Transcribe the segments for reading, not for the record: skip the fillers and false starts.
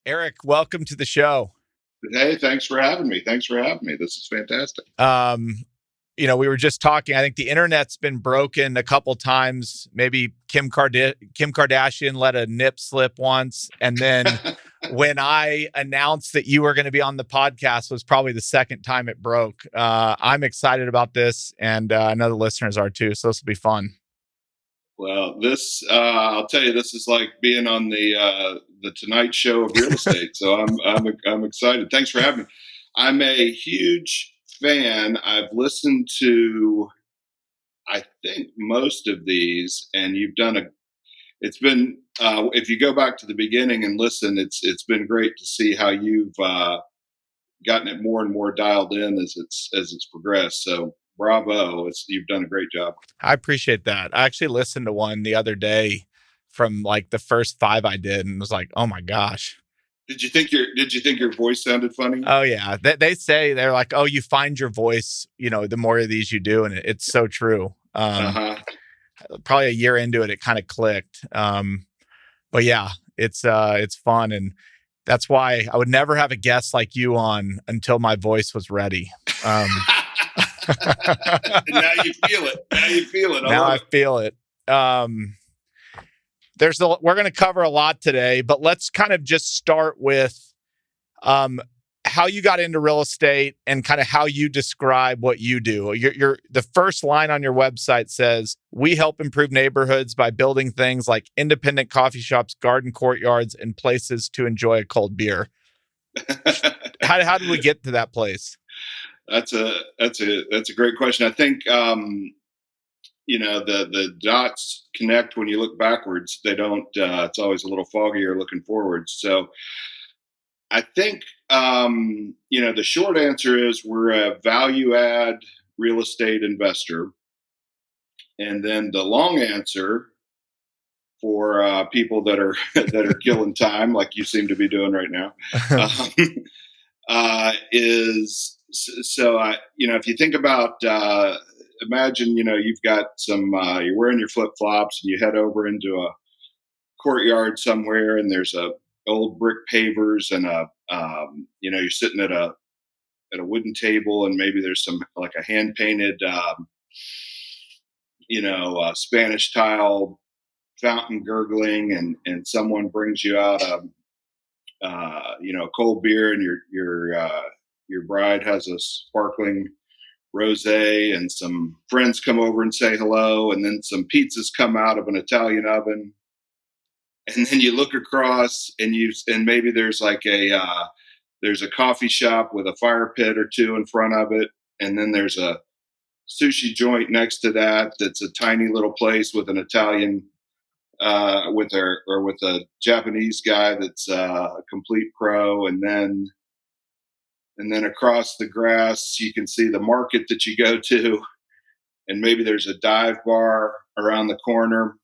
Eric, welcome to the show. Hey, thanks for having me. This is fantastic. We were just talking. I think the internet's been broken a couple times. Maybe Kim Kardashian let a nip slip once. And then when I announced that you were going to be on the podcast was probably the second time it broke. I'm excited about this, and I know the listeners are too. So this will be fun. Well, I'll tell you, this is like being on the Tonight Show of real estate. So I'm excited. Thanks for having me. I'm a huge fan. I've listened to, I think, most of these, and it's been, if you go back to the beginning and listen, it's been great to see how you've gotten it more and more dialed in as it's progressed. So bravo. You've done a great job. I appreciate that. I actually listened to one the other day from like the first 5 I did and was like, oh my gosh. Did you think your voice sounded funny? Oh yeah. They say, they're like, oh, you find your voice, the more of these you do. And it's so true. Probably a year into it, it kind of clicked. But yeah, it's fun. And that's why I would never have a guest like you on until my voice was ready. Now you feel it. I feel it. We're going to cover a lot today, but let's kind of just start with how you got into real estate and kind of how you describe what you do. The first line on your website says, "We help improve neighborhoods by building things like independent coffee shops, garden courtyards, and places to enjoy a cold beer." How did we get to that place? That's a great question. I think the dots connect when you look backwards. They don't. It's always a little foggier looking forwards. So I think the short answer is we're a value add real estate investor, and then the long answer for people that are killing time like you seem to be doing right now is. So, if you think about, imagine, you've got you're wearing your flip flops and you head over into a courtyard somewhere, and there's a old brick pavers and you're sitting at a wooden table, and maybe there's some like a hand painted, Spanish tile fountain gurgling, and someone brings you out a cold beer, and your bride has a sparkling rosé, and some friends come over and say hello, and then some pizzas come out of an Italian oven, and then you look across and maybe there's like there's a coffee shop with a fire pit or two in front of it, and then there's a sushi joint next to that's a tiny little place with an Italian with a Japanese guy that's a complete pro, and then across the grass, you can see the market that you go to, and maybe there's a dive bar around the corner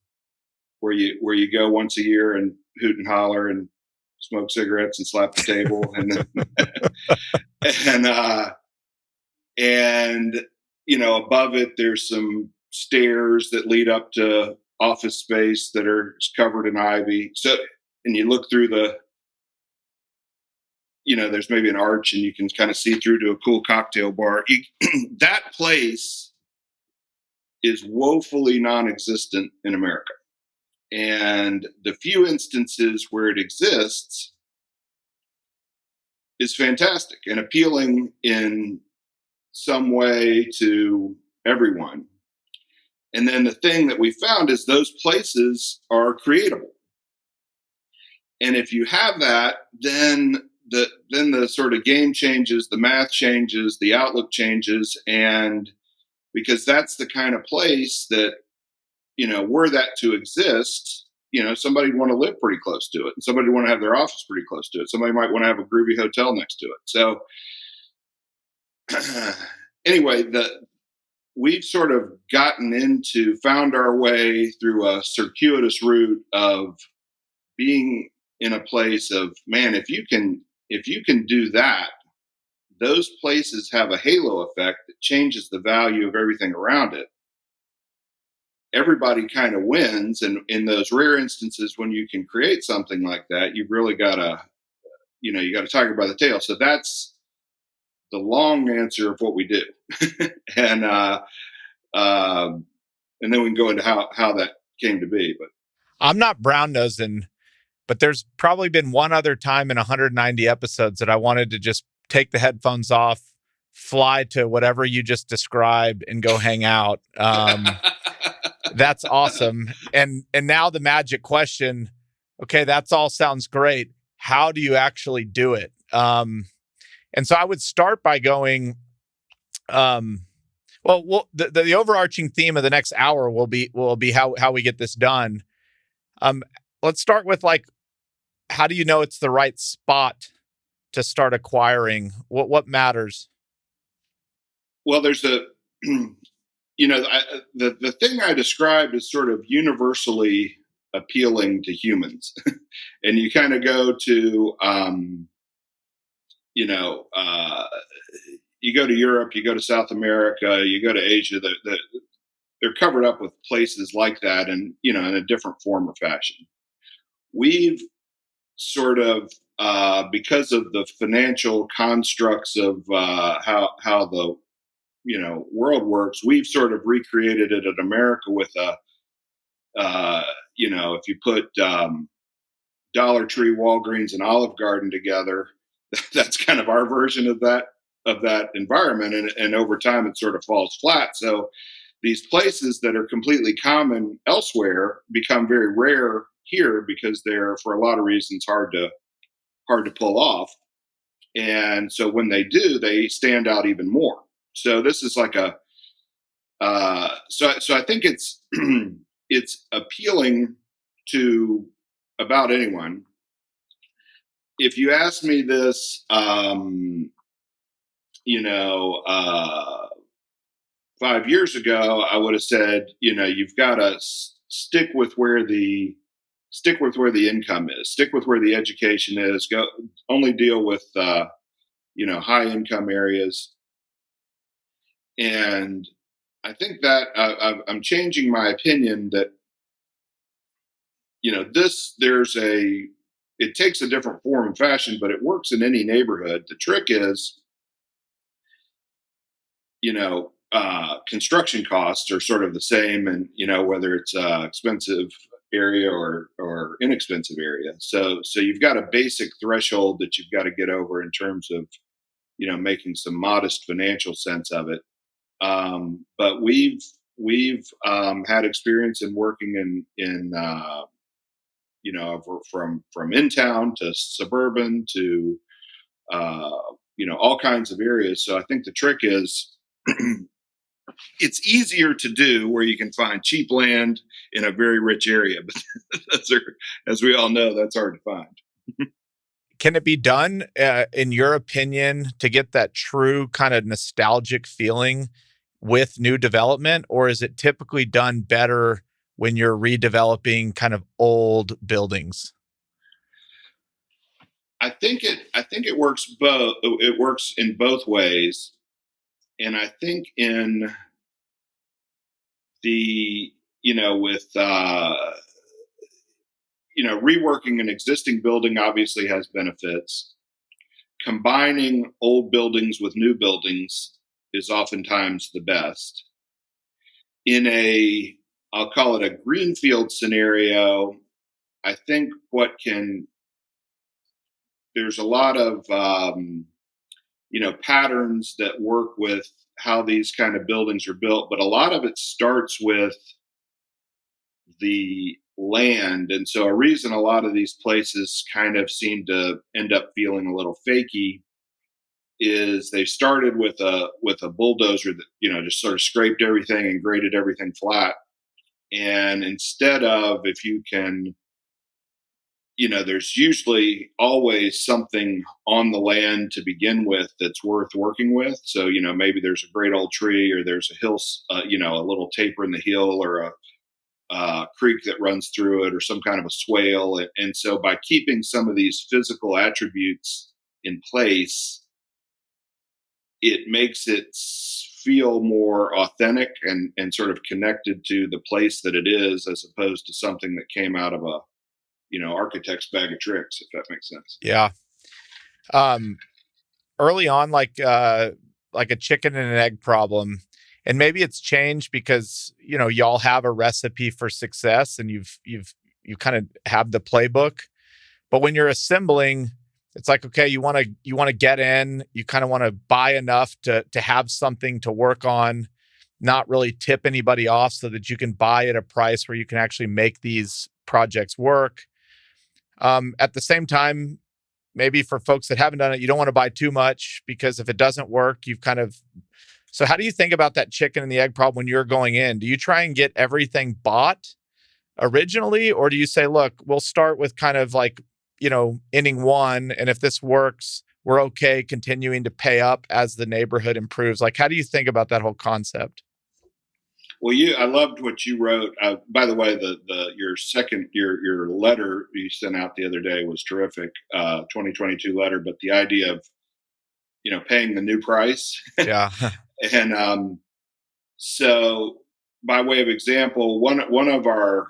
where you go once a year and hoot and holler and smoke cigarettes and slap the table, and above it there's some stairs that lead up to office space that are covered in ivy. So, and you look through there's maybe an arch, and you can kind of see through to a cool cocktail bar. That place is woefully non-existent in America. And the few instances where it exists is fantastic and appealing in some way to everyone. And then the thing that we found is those places are creatable. And if you have that, then the sort of game changes, the math changes, the outlook changes, and because that's the kind of place that, were that to exist, somebody would want to live pretty close to it, and somebody would want to have their office pretty close to it. Somebody might want to have a groovy hotel next to it. So anyway, we've sort of found our way through a circuitous route of being in a place of, man, if you can do that, those places have a halo effect that changes the value of everything around it. Everybody kind of wins. And in those rare instances when you can create something like that, you've really got you got a tiger by the tail. So that's the long answer of what we do. and and then we can go into how that came to be. But I'm not brown nosing, but there's probably been one other time in 190 episodes that I wanted to just take the headphones off, fly to whatever you just described, and go hang out. That's awesome. And now the magic question. Okay, that's all sounds great. How do you actually do it? And so I would start by going. The overarching theme of the next hour will be how we get this done. Let's start with how do you know it's the right spot to start acquiring? What matters? Well, there's the thing I described is sort of universally appealing to humans, and you kind of go to you go to Europe, you go to South America, you go to Asia. They're covered up with places like that, and in a different form or fashion. We've sort of because of the financial constructs of how the world works, we've sort of recreated it in America with if you put Dollar Tree, Walgreens, and Olive Garden together, that's kind of our version of that environment, and over time it sort of falls flat. So these places that are completely common elsewhere become very rare here because they're, for a lot of reasons, hard to pull off. And so when they do, they stand out even more. So this is like so I think it's it's appealing to about anyone. If you asked me this 5 years ago, I would have said, you've got to stick with where the income is, stick with where the education is, go only deal with high income areas. And I think that I'm changing my opinion that it takes a different form and fashion, but it works in any neighborhood. The trick is, construction costs are sort of the same, and whether it's expensive area or inexpensive area. So you've got a basic threshold that you've got to get over in terms of making some modest financial sense of it. But we've had experience in working in from in town to suburban to all kinds of areas. So I think the trick is it's easier to do where you can find cheap land in a very rich area, but as we all know, that's hard to find. Can it be done, in your opinion, to get that true kind of nostalgic feeling with new development, or is it typically done better when you're redeveloping kind of old buildings? I think it works both. It works in both ways, and I think in the with reworking an existing building obviously has benefits. Combining old buildings with new buildings is oftentimes the best. In I'll call it a greenfield scenario, I think there's a lot of patterns that work with how these kind of buildings are built, but a lot of it starts with the land. And so a reason a lot of these places kind of seem to end up feeling a little fakey is they started with a bulldozer that just sort of scraped everything and graded everything flat. And instead of, if you can, there's usually always something on the land to begin with that's worth working with. So, maybe there's a great old tree, or there's a hill, a little taper in the hill, or a creek that runs through it, or some kind of a swale. And so by keeping some of these physical attributes in place, it makes it feel more authentic and sort of connected to the place that it is, as opposed to something that came out of a architect's bag of tricks, if that makes sense. Yeah. Um, Early on, like a chicken and an egg problem, and maybe it's changed because y'all have a recipe for success, and you kind of have the playbook. But when you're assembling, it's like, okay, you want to get in, you kind of want to buy enough to have something to work on, not really tip anybody off, so that you can buy at a price where you can actually make these projects work. At the same time, maybe for folks that haven't done it, you don't want to buy too much, because if it doesn't work, you've kind of. So how do you think about that chicken and the egg problem when you're going in? Do you try and get everything bought originally, or do you say, look, we'll start with kind of like, inning one, and if this works, we're okay continuing to pay up as the neighborhood improves? Like, how do you think about that whole concept? Well, I loved what you wrote. By the way, your letter you sent out the other day was terrific. 2022 letter, but the idea of paying the new price, Yeah. and so by way of example, one of our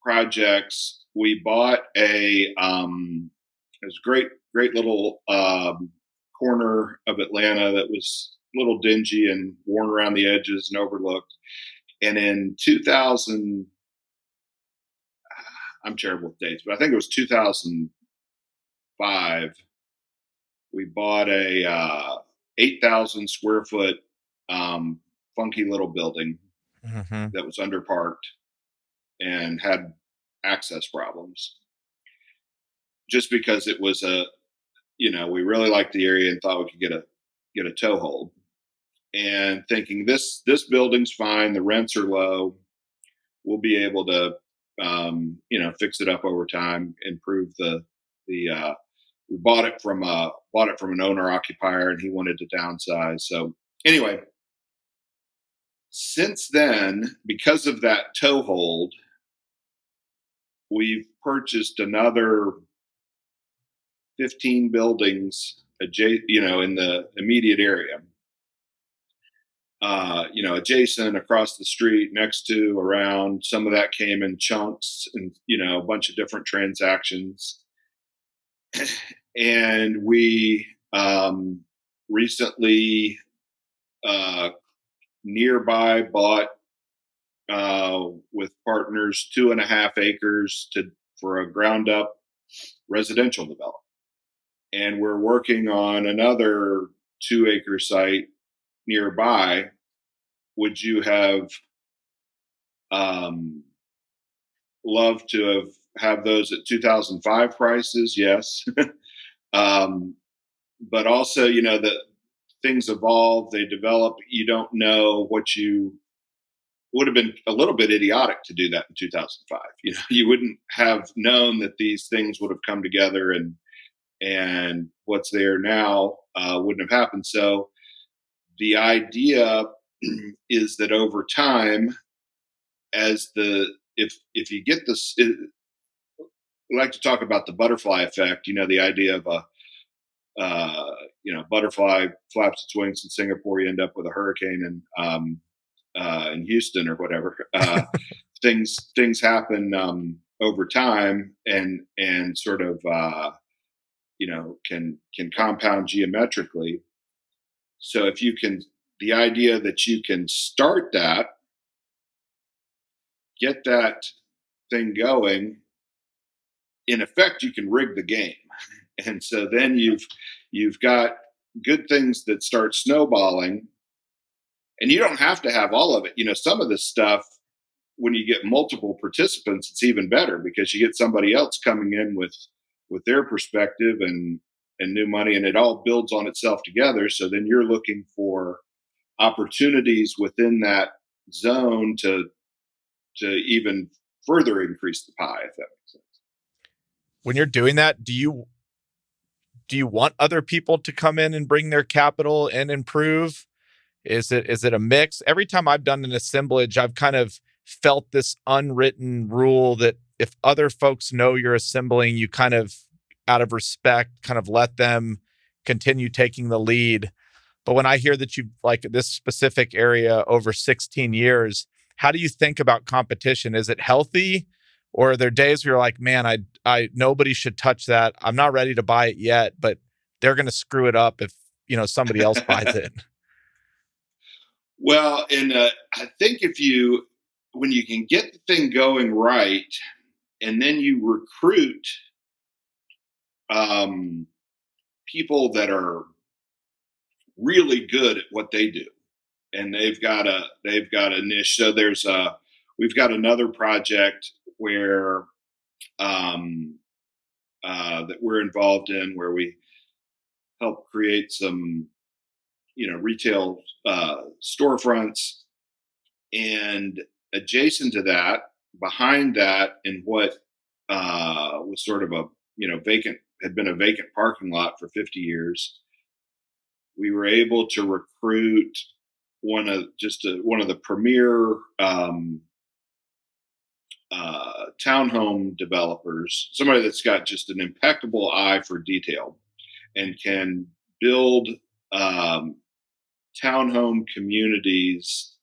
projects, we bought it was great little corner of Atlanta that was a little dingy and worn around the edges and overlooked. And in 2000, I'm terrible with dates, but I think it was 2005, we bought a 8,000 square foot funky little building Mm-hmm. that was underparked and had access problems. Just because it was we really liked the area and thought we could get a toehold, and thinking this building's fine, the rents are low, we'll be able to fix it up over time, improve the we bought it from an owner occupier, and he wanted to downsize. So anyway, since then, because of that toehold, we've purchased another 15 buildings in the immediate area. Adjacent, across the street, next to, around. Some of that came in chunks, and a bunch of different transactions. And we recently nearby bought with partners 2.5 acres for a ground up residential development, and we're working on another 2-acre site nearby. Would you have loved to have those at 2005 prices? Yes. But also, the things evolve, they develop. You don't know what you would have been a little bit idiotic to do that in 2005. You wouldn't have known that these things would have come together, and what's there now wouldn't have happened. So the idea is that over time, if you get this, we like to talk about the butterfly effect. The idea of a butterfly flaps its wings in Singapore, you end up with a hurricane in Houston or whatever. Things happen over time, and sort of can compound geometrically. So if you can, the idea that you can start that, get that thing going, in effect, you can rig the game. And so then you've got good things that start snowballing, and you don't have to have all of it. Some of this stuff, when you get multiple participants, it's even better, because you get somebody else coming in with their perspective and new money, and it all builds on itself together. So then you're looking for opportunities within that zone to even further increase the pie, if that makes sense. When you're doing that, do you want other people to come in and bring their capital and improve? Is it a mix? Every time I've done an assemblage, I've kind of felt this unwritten rule that if other folks know you're assembling, you kind of, out of respect, kind of let them continue taking the lead. But when I hear that you've, like, this specific area over 16 years, how do you think about competition? Is it healthy? Or are there days where you're like, man, I nobody should touch that. I'm not ready to buy it yet, but they're going to screw it up if somebody else buys it. Well, and I think when you can get the thing going right, and then you recruit people that are really good at what they do, and they've got a niche. So we've got another project where that we're involved in, where we help create some retail storefronts, and adjacent to that, behind that, in what was sort of a had been a vacant parking lot for 50 years, we were able to recruit one of the premier townhome developers, somebody that's got just an impeccable eye for detail and can build townhome communities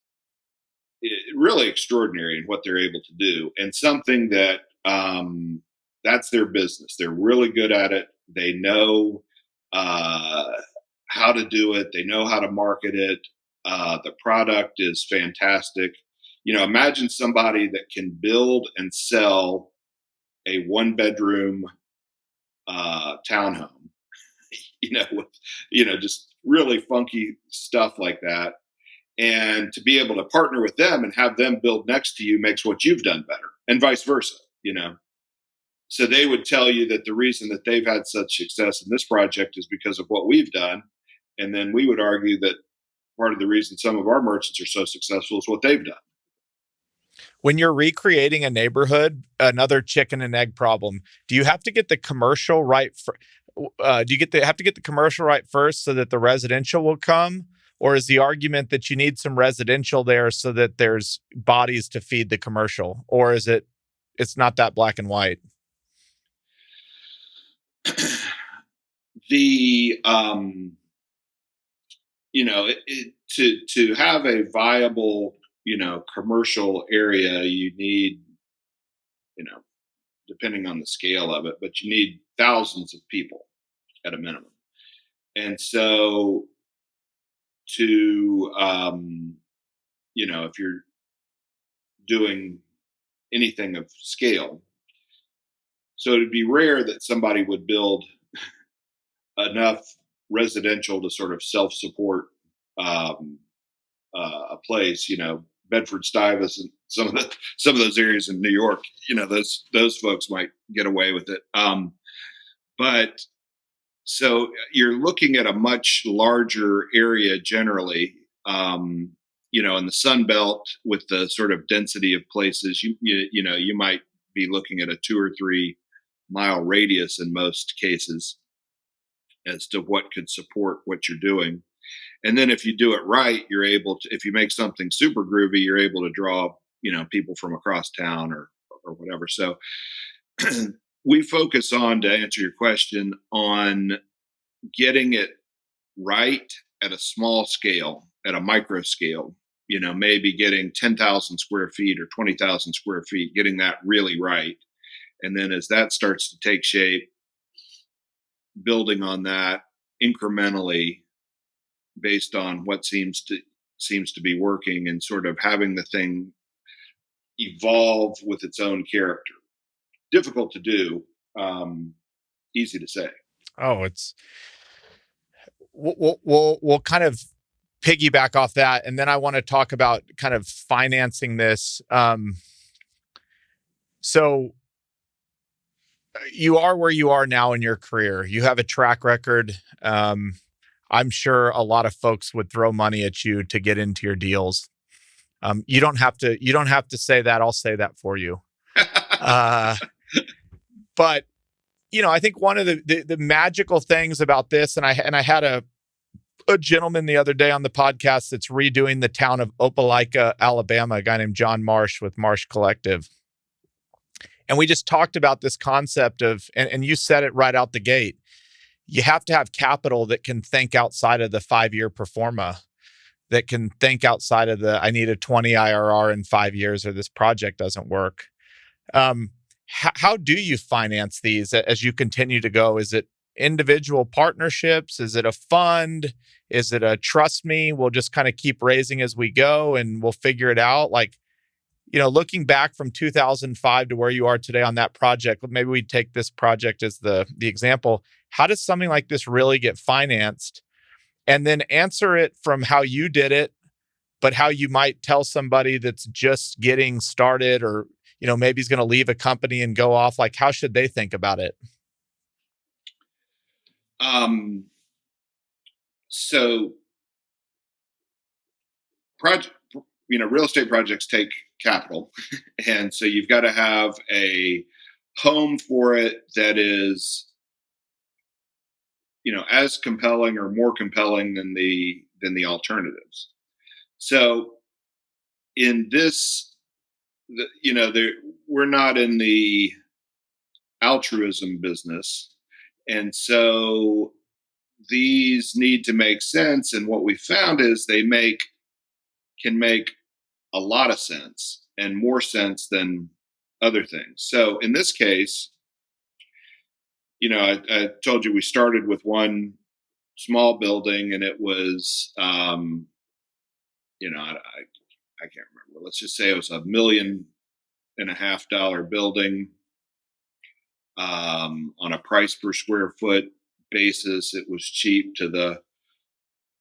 really extraordinary in what they're able to do, and something that that's their business. They're really good at it. They know how to do it. They know how to market it. The product is fantastic. Imagine somebody that can build and sell a 1-bedroom townhome, with just really funky stuff like that. And to be able to partner with them and have them build next to you makes what you've done better, and vice versa, So they would tell you that the reason that they've had such success in this project is because of what we've done. And then we would argue that part of the reason some of our merchants are so successful is what they've done. When you're recreating a neighborhood, another chicken and egg problem, do you have to get the commercial right? Have to get the commercial right first so that the residential will come? Or is the argument that you need some residential there so that there's bodies to feed the commercial? Or is it's not that black and white? To have a viable, commercial area, you need, depending on the scale of it, but you need thousands of people at a minimum. And so if you're doing anything of scale, so it'd be rare that somebody would build enough residential to sort of self-support a place. Bedford-Stuyvesant and some of those areas in New York. Those folks might get away with it. But so you're looking at a much larger area generally. In the Sun Belt, with the sort of density of places, you might be looking at a 2 or 3 mile radius in most cases as to what could support what you're doing. And then if you do it right, you're able to, if you make something super groovy, you're able to draw, people from across town or whatever. So we focus on, to answer your question, on getting it right at a small scale, at a micro scale, maybe getting 10,000 square feet or 20,000 square feet, getting that really right. And then as that starts to take shape, building on that incrementally based on what seems to be working, and sort of having the thing evolve with its own character. Difficult to do, easy to say. Oh, we'll kind of piggyback off that, and then I want to talk about kind of financing this. So you are where you are now in your career. You have a track record. I'm sure a lot of folks would throw money at you to get into your deals. You don't have to say that. I'll say that for you. But I think one of the magical things about this, and I had a gentleman the other day on the podcast that's redoing the town of Opelika, Alabama, a guy named John Marsh with Marsh Collective. And we just talked about this concept of, and you said it right out the gate, you have to have capital that can think outside of the 5-year pro forma, that can think outside of I need a 20 IRR in 5 years or this project doesn't work. How do you finance these as you continue to go? Is it individual partnerships? Is it a fund? Is it a trust me? We'll just kind of keep raising as we go and we'll figure it out. Like, looking back from 2005 to where you are today on that project, maybe we take this project as the example. How does something like this really get financed? And then answer it from how you did it, but how you might tell somebody that's just getting started or, maybe he's going to leave a company and go off. Like, how should they think about it? So real estate projects take capital. And so you've got to have a home for it that is, as compelling or more compelling than the alternatives. So in this, we're not in the altruism business. And so these need to make sense. And what we found is they can make a lot of sense and more sense than other things. So in this case, I told you we started with one small building and it was, I can't remember. Let's just say it was $1.5 million building. On a price per square foot basis, it was cheap to the,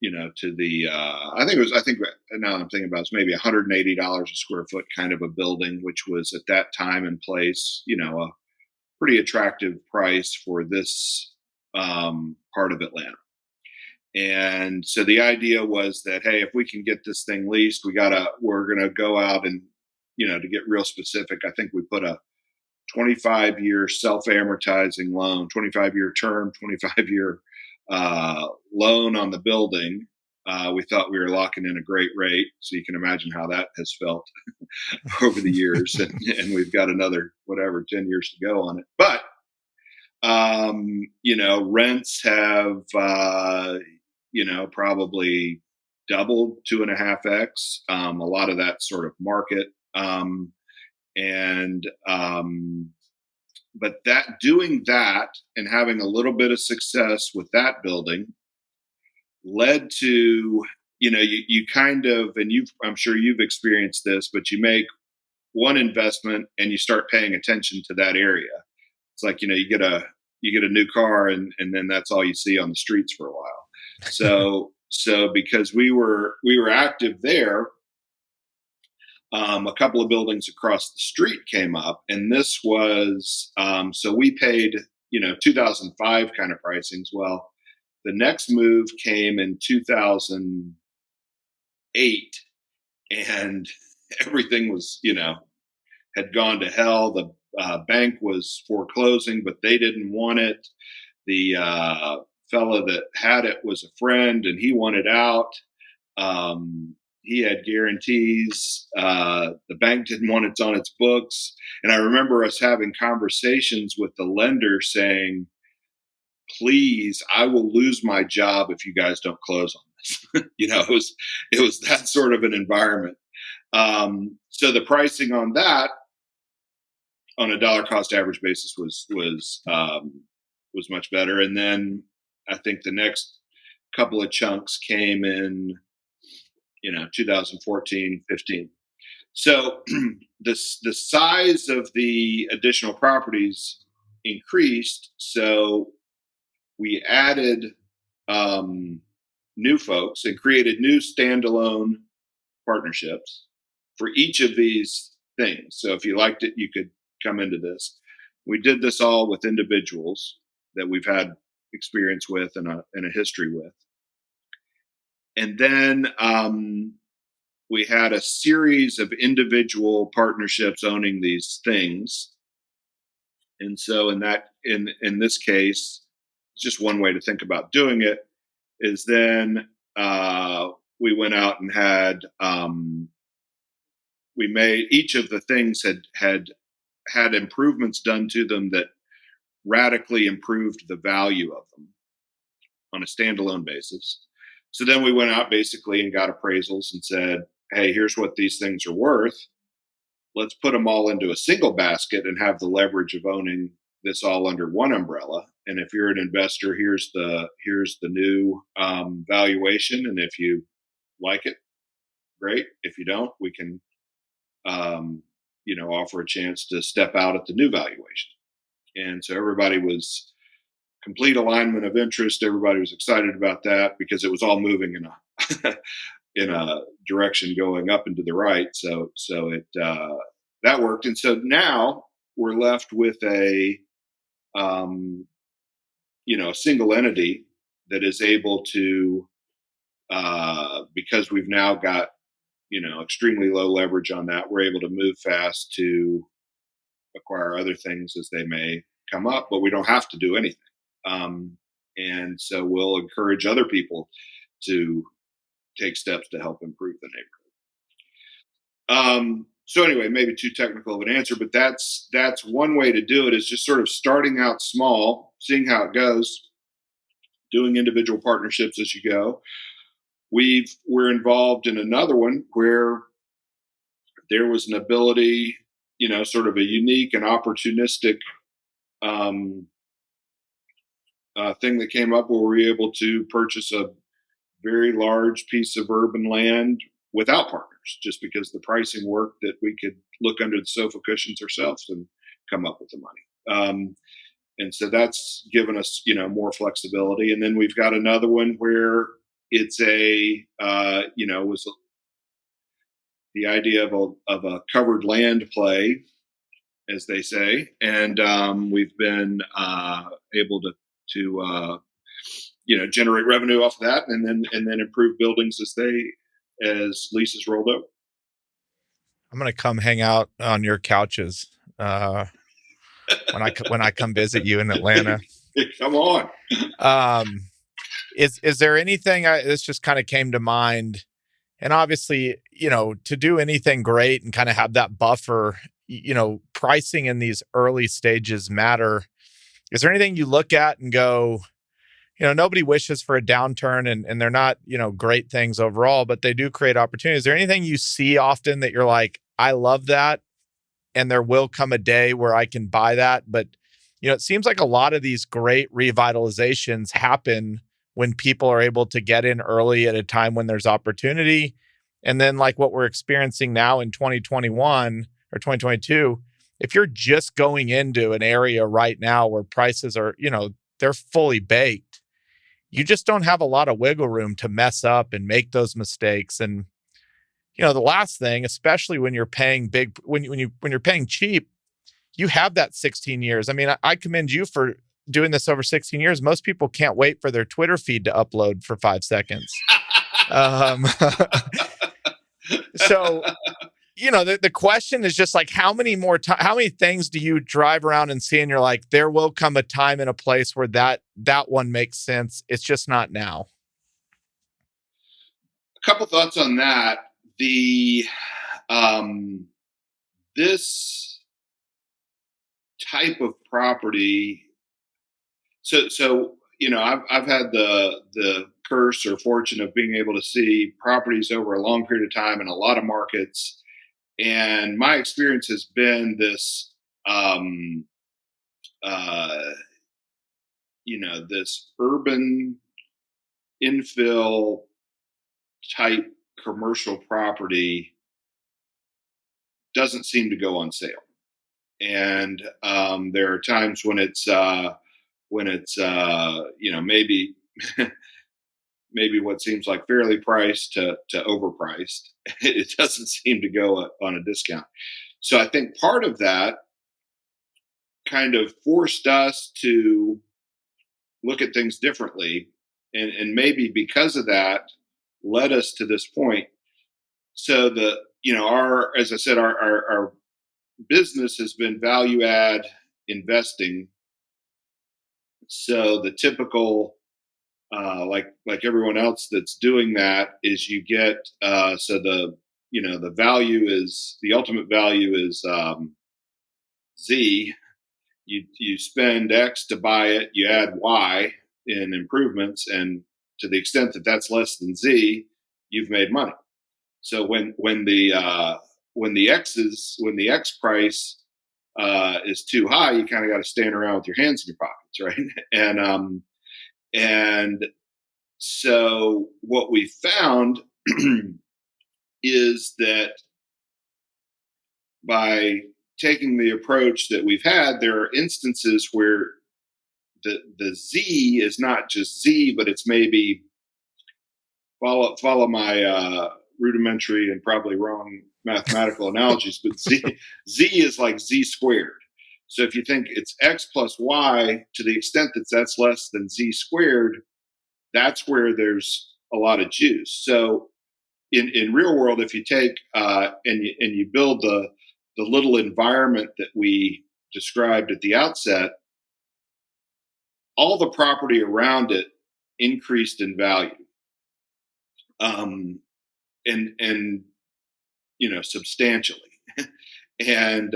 I think now I'm thinking about it's maybe $180 a square foot kind of a building, which was at that time and place, a pretty attractive price for this part of Atlanta. And so the idea was that, hey, if we can get this thing leased, we're going to go out and, to get real specific, I think we put a 25-year self-amortizing loan, 25-year term, 25-year loan on the building. We thought we were locking in a great rate. So you can imagine how that has felt over the years. And we've got another, 10 years to go on it. But, rents have, probably doubled 2.5x. A lot of that sort of market. But doing that and having a little bit of success with that building led to, you kind of, and I'm sure you've experienced this, but you make one investment and you start paying attention to that area. It's like, you get a new car and then that's all you see on the streets for a while. So because we were active there, a couple of buildings across the street came up, and this was so we paid 2005 kind of pricings. Well, the next move came in 2008, and everything was had gone to hell. The bank was foreclosing, but they didn't want it. The fellow that had it was a friend, and he wanted out. He had guarantees. The bank didn't want it on its books. And I remember us having conversations with the lender saying, please, I will lose my job if you guys don't close on this. It was that sort of an environment. So the pricing on that on a dollar cost average basis was much better. And then I think the next couple of chunks came in 2014, 15. So the size of the additional properties increased. So we added new folks and created new standalone partnerships for each of these things. So if you liked it, you could come into this. We did this all with individuals that we've had experience with and a history with. And then we had a series of individual partnerships owning these things. And so in this case, it's just one way to think about doing it is then we went out and had we made each of the things had improvements done to them that radically improved the value of them on a standalone basis. So then we went out basically and got appraisals and said, hey, here's what these things are worth. Let's put them all into a single basket and have the leverage of owning this all under one umbrella. And if you're an investor, here's the new valuation, and if you like it, great. If you don't, we can offer a chance to step out at the new valuation. And so everybody was complete alignment of interest. Everybody was excited about that because it was all moving in a in a direction going up and to the right. So it that worked. And so now we're left with a single entity that is able to, because we've now got extremely low leverage on that, we're able to move fast to acquire other things as they may come up, but we don't have to do anything. And so we'll encourage other people to take steps to help improve the neighborhood. So anyway, maybe too technical of an answer, but that's one way to do it, is just sort of starting out small, seeing how it goes, doing individual partnerships as you go. We're involved in another one where there was an ability, sort of a unique and opportunistic thing that came up where we were able to purchase a very large piece of urban land without partners, just because the pricing worked, that we could look under the sofa cushions ourselves and come up with the money. And so that's given us, more flexibility. And then we've got another one where it's was the idea of a covered land play, as they say, and we've been able to generate revenue off of that, and then improve buildings as leases rolled over. I'm gonna come hang out on your couches when I come visit you in Atlanta. Come on. Is there anything this just kind of came to mind? And obviously, to do anything great and kind of have that buffer, pricing in these early stages matter. Is there anything you look at and go, nobody wishes for a downturn, and they're not, great things overall, but they do create opportunities. Is there anything you see often that you're like, I love that, and there will come a day where I can buy that? But, it seems like a lot of these great revitalizations happen when people are able to get in early at a time when there's opportunity. And then like what we're experiencing now in 2021 or 2022, if you're just going into an area right now where prices are, they're fully baked, you just don't have a lot of wiggle room to mess up and make those mistakes. And, the last thing, especially when you're paying big, when you're paying cheap, you have that 16 years. I mean, I commend you for doing this over 16 years. Most people can't wait for their Twitter feed to upload for 5 seconds. So, the question is just like, how many things do you drive around and see, and you're like, there will come a time and a place where that one makes sense. It's just not now. A couple thoughts on that. This type of property. So I've had the curse or fortune of being able to see properties over a long period of time in a lot of markets, and my experience has been this this urban infill type commercial property doesn't seem to go on sale. And there are times when it's maybe maybe what seems like fairly priced to overpriced. It doesn't seem to go on a discount. So I think part of that kind of forced us to look at things differently, and maybe because of that led us to this point. So as I said, our business has been value add investing. So the typical, like everyone else that's doing that, is you get the value is, the ultimate value is Z. You spend X to buy it, you add Y in improvements, and to the extent that that's less than Z, you've made money. So when the X price is too high, you kind of got to stand around with your hands in your pockets, right? And so what we found is that by taking the approach that we've had, there are instances where the Z is not just Z, but it's maybe follow my rudimentary and probably wrong mathematical analogies, but Z is like Z squared. So if you think it's X plus Y, to the extent that that's less than Z squared, that's where there's a lot of juice. So in real world, if you take and you build the little environment that we described at the outset, all the property around it increased in value, and substantially, and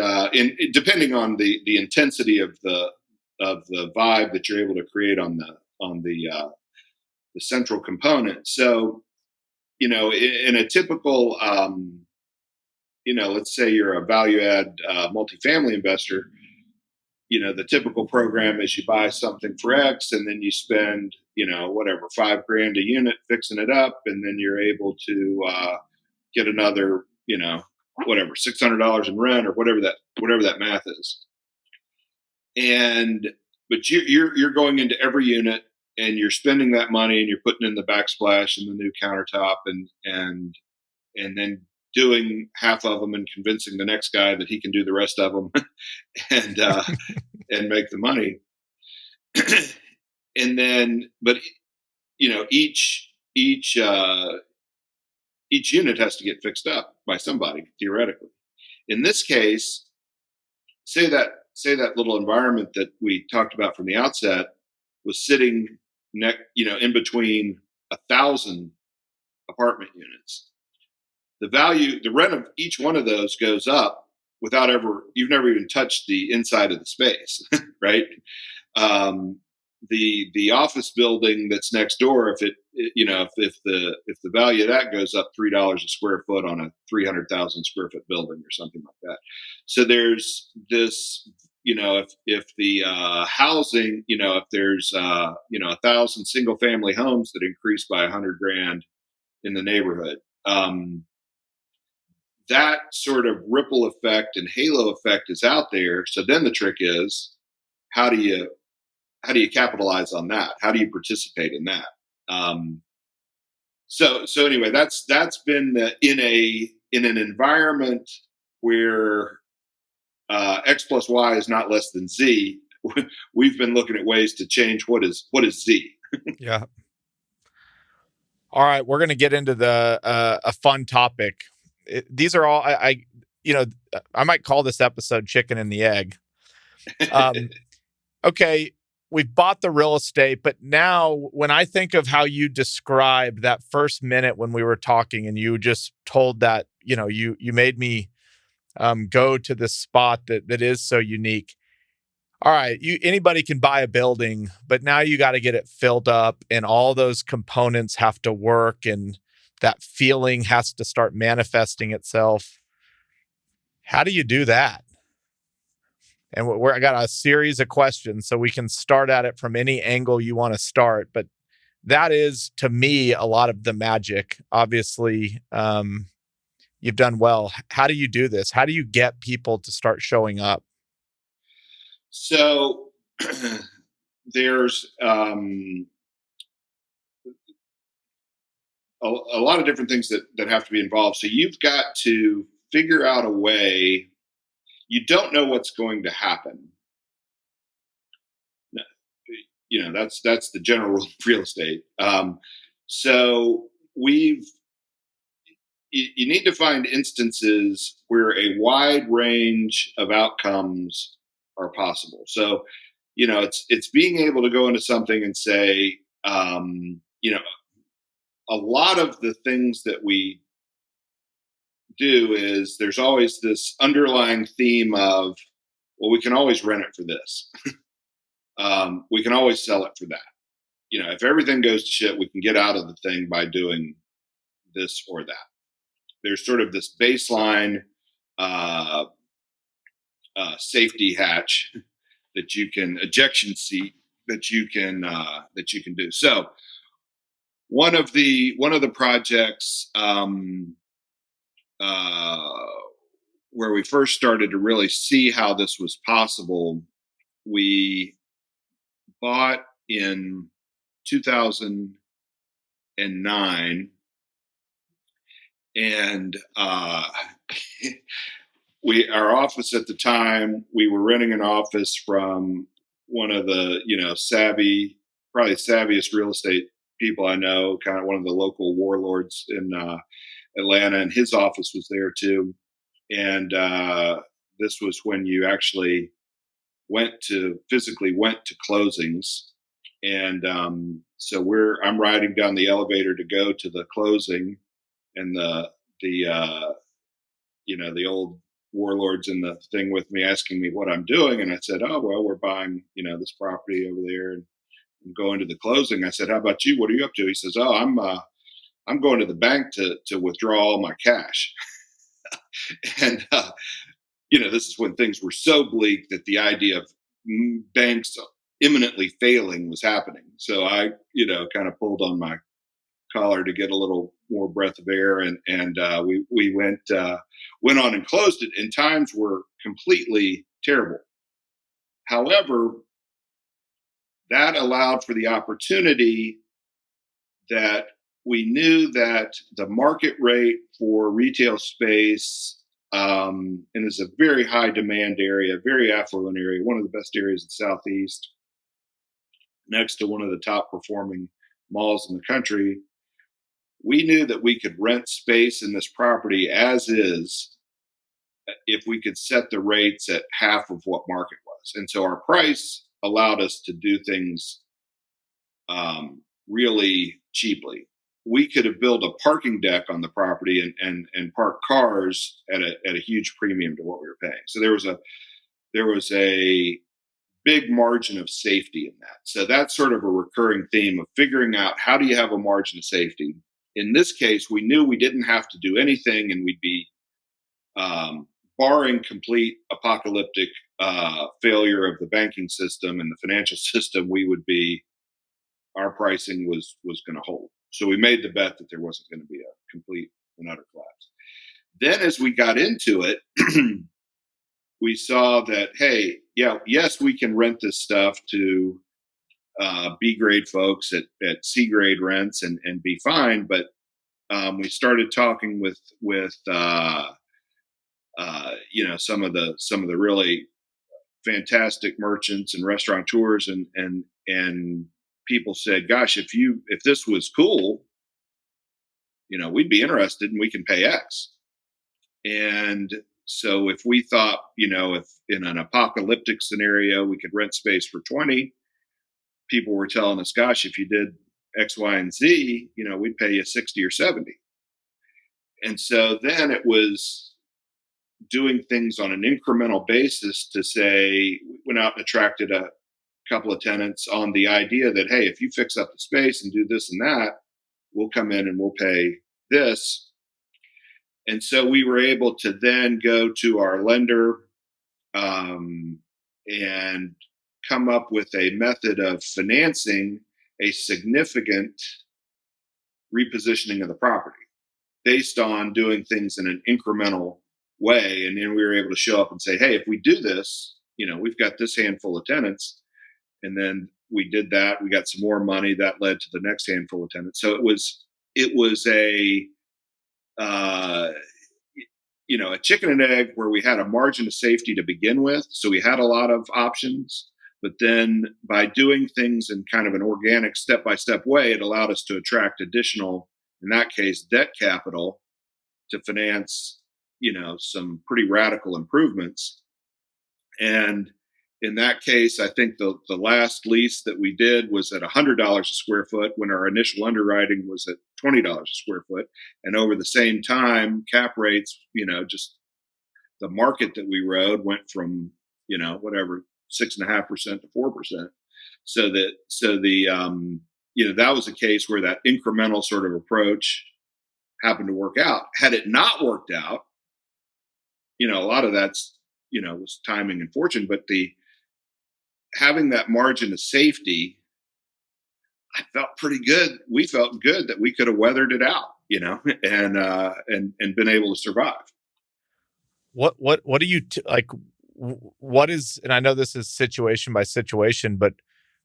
depending on the intensity of the vibe that you're able to create on the central component. So, in a typical, let's say you're a value add multifamily investor, the typical program is you buy something for X and then you spend, whatever, $5,000 a unit fixing it up. And then you're able to get another, whatever, $600 in rent or whatever that math is. But you're going into every unit and you're spending that money and you're putting in the backsplash and the new countertop and then doing half of them and convincing the next guy that he can do the rest of them and make the money. And then, but each unit has to get fixed up by somebody, theoretically. In this case, say that little environment that we talked about from the outset was sitting in between 1,000 apartment units. The rent of each one of those goes up without you've never even touched the inside of the space, right? The office building that's next door, if the value of that goes up $3 a square foot on a 300,000 square foot building or something like that. So there's this, if the housing, if there's 1,000 single family homes that increase by $100,000 in the neighborhood, that sort of ripple effect and halo effect is out there. So then the trick is, how do you capitalize on that? How do you participate in that? So anyway, that's been in an environment where X plus Y is not less than Z. We've been looking at ways to change what is Z. Yeah. All right, we're going to get into a fun topic. These are all I might call this episode "Chicken and the Egg." Okay, we've bought the real estate, but now when I think of how you described that first minute when we were talking, and you just told that you made me go to this spot that is so unique. All right, anybody can buy a building, but now you got to get it filled up, and all those components have to work, and that feeling has to start manifesting itself. How do you do that? And I got a series of questions, so we can start at it from any angle you want to start. But that is, to me, a lot of the magic. Obviously, you've done well. How do you do this? How do you get people to start showing up? So there's a lot of different things that have to be involved. So you've got to figure out a way. You don't know what's going to happen. That's the general rule of real estate. So you need to find instances where a wide range of outcomes are possible. So, it's being able to go into something and say, a lot of the things that we do is there's always this underlying theme of, well, we can always rent it for this. We can always sell it for that. If everything goes to shit, we can get out of the thing by doing this or that. There's sort of this baseline safety hatch that you can ejection seat that you can do. So one of the projects where we first started to really see how this was possible, we bought in 2009, and our office at the time, we were renting an office from one of the probably savviest real estate people I know, kind of one of the local warlords in Atlanta, and his office was there too. And this was when you actually physically went to closings. And so I'm riding down the elevator to go to the closing, and the old warlords in the thing with me asking me what I'm doing. And I said, oh, well, we're buying, this property over there and I'm going to the closing. I said, how about you? What are you up to? He says, oh, I'm going to the bank to withdraw all my cash. And, this is when things were so bleak that the idea of banks imminently failing was happening. So I, kind of pulled on my collar to get a little more breath of air, and we went on and closed it. And times were completely terrible. However, that allowed for the opportunity that we knew that the market rate for retail space, and it's a very high demand area, very affluent area, one of the best areas in the Southeast, next to one of the top performing malls in the country. We knew that we could rent space in this property as is if we could set the rates at half of what market was. And so our price allowed us to do things really cheaply. We could have built a parking deck on the property and park cars at a huge premium to what we were paying. So there was a big margin of safety in that. So that's sort of a recurring theme of figuring out, how do you have a margin of safety? In this case, we knew we didn't have to do anything, and we'd be, barring complete apocalyptic failure of the banking system and the financial system, our pricing was going to hold. So we made the bet that there wasn't going to be a complete and utter collapse. Then as we got into it, we saw that, hey, yes, we can rent this stuff to B grade folks at C grade rents and be fine. But we started talking with some of the really fantastic merchants and restaurateurs, and people said, gosh, if this was cool, we'd be interested and we can pay X. And so if we thought, if in an apocalyptic scenario we could rent space for 20, people were telling us, gosh, if you did X, Y, and Z, we'd pay you 60 or 70. And so then it was doing things on an incremental basis to say, we went out and attracted a couple of tenants on the idea that, hey, if you fix up the space and do this and that, we'll come in and we'll pay this. And so we were able to then go to our lender and come up with a method of financing a significant repositioning of the property based on doing things in an incremental way. And then we were able to show up and say, hey, if we do this, we've got this handful of tenants. And then we did that. We got some more money that led to the next handful of tenants. So it was a chicken and egg where we had a margin of safety to begin with. So we had a lot of options, but then by doing things in kind of an organic step-by-step way, it allowed us to attract additional, in that case, debt capital to finance, some pretty radical improvements. And in that case, I think the last lease that we did was at $100 a square foot when our initial underwriting was at $20 a square foot. And over the same time, cap rates, just the market that we rode went from, 6.5% to 4%. So that was a case where that incremental sort of approach happened to work out. Had it not worked out, a lot of that's was timing and fortune, but having that margin of safety, I felt pretty good. We felt good that we could have weathered it out, and been able to survive. What do you like? What is, and I know this is situation by situation, but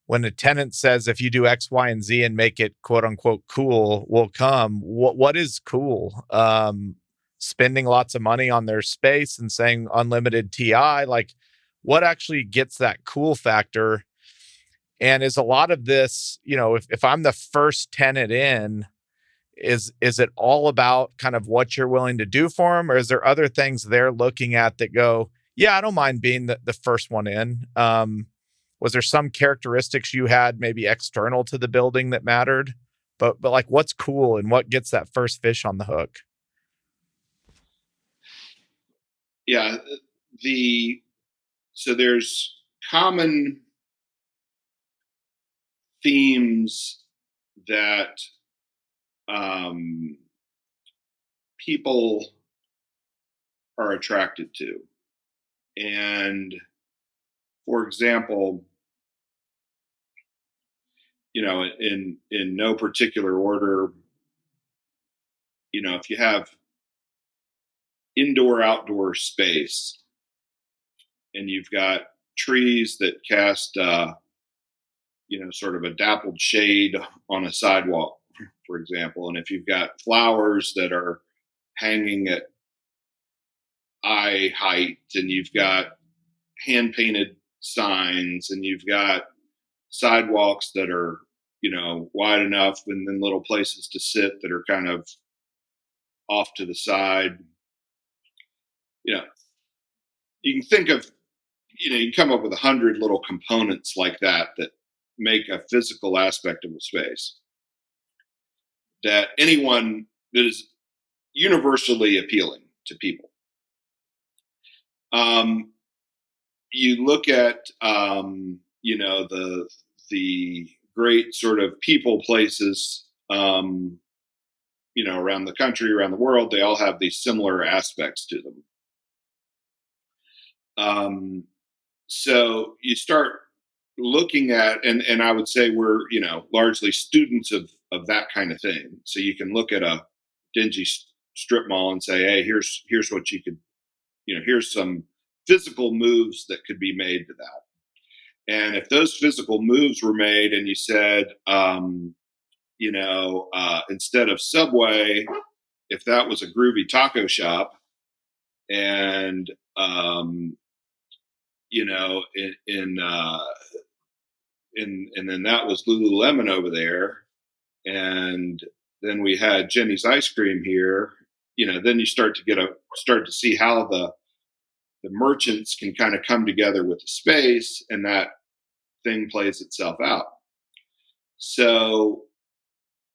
when a tenant says, if you do X, Y, and Z and make it quote unquote cool, we'll come. What is cool? Spending lots of money on their space and saying unlimited TI, like what actually gets that cool factor? And is a lot of this, if I'm the first tenant in, is it all about kind of what you're willing to do for them? Or is there other things they're looking at that go, yeah, I don't mind being the first one in? Was there some characteristics you had maybe external to the building that mattered? But like what's cool and what gets that first fish on the hook? Yeah. So there's common themes that people are attracted to. And for example, in no particular order, if you have indoor outdoor space and you've got trees that cast sort of a dappled shade on a sidewalk, for example, and if you've got flowers that are hanging at eye height, and you've got hand painted signs, and you've got sidewalks that are wide enough, and then little places to sit that are kind of off to the side, you can think of you can come up with 100 little components like that make a physical aspect of a space that that is universally appealing to people. You look at the great sort of people places around the country, around the world. They all have these similar aspects to them. So you start looking at, and I would say we're largely students of that kind of thing. So you can look at a dingy strip mall and say, hey, here's what you could, here's some physical moves that could be made to that. And if those physical moves were made and you said, instead of Subway, if that was a groovy taco shop, and and then that was Lululemon over there, and then we had Jenny's ice cream here, then you start to see how the merchants can kind of come together with the space, and that thing plays itself out. So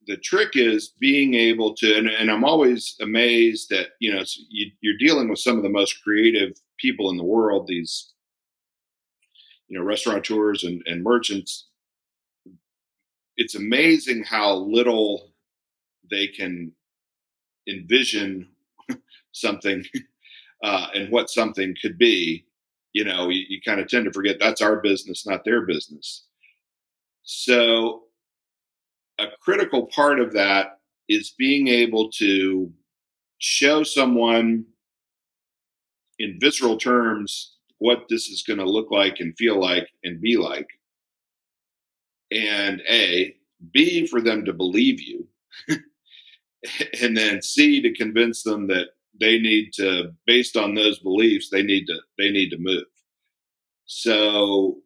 the trick is being able to, and I'm always amazed that, you're dealing with some of the most creative people in the world, these, restaurateurs and merchants. It's amazing how little they can envision something and what something could be. You kind of tend to forget that's our business, not their business. So a critical part of that is being able to show someone in visceral terms what this is going to look like and feel like and be like. And B, for them to believe you. And then C, to convince them that they need to, based on those beliefs, they need to move. So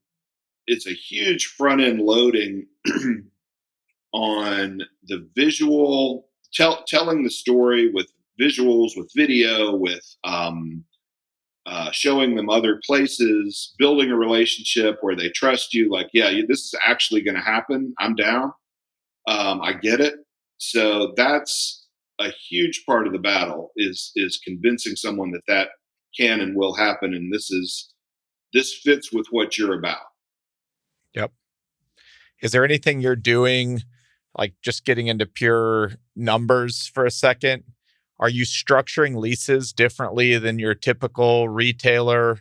it's a huge front end loading on the visual, telling the story with visuals, with video, with showing them other places, building a relationship where they trust you. Like, yeah, this is actually going to happen. I'm down. I get it. So that's a huge part of the battle is convincing someone that can and will happen. And this fits with what you're about. Yep. Is there anything you're doing, like just getting into pure numbers for a second? Are you structuring leases differently than your typical retailer?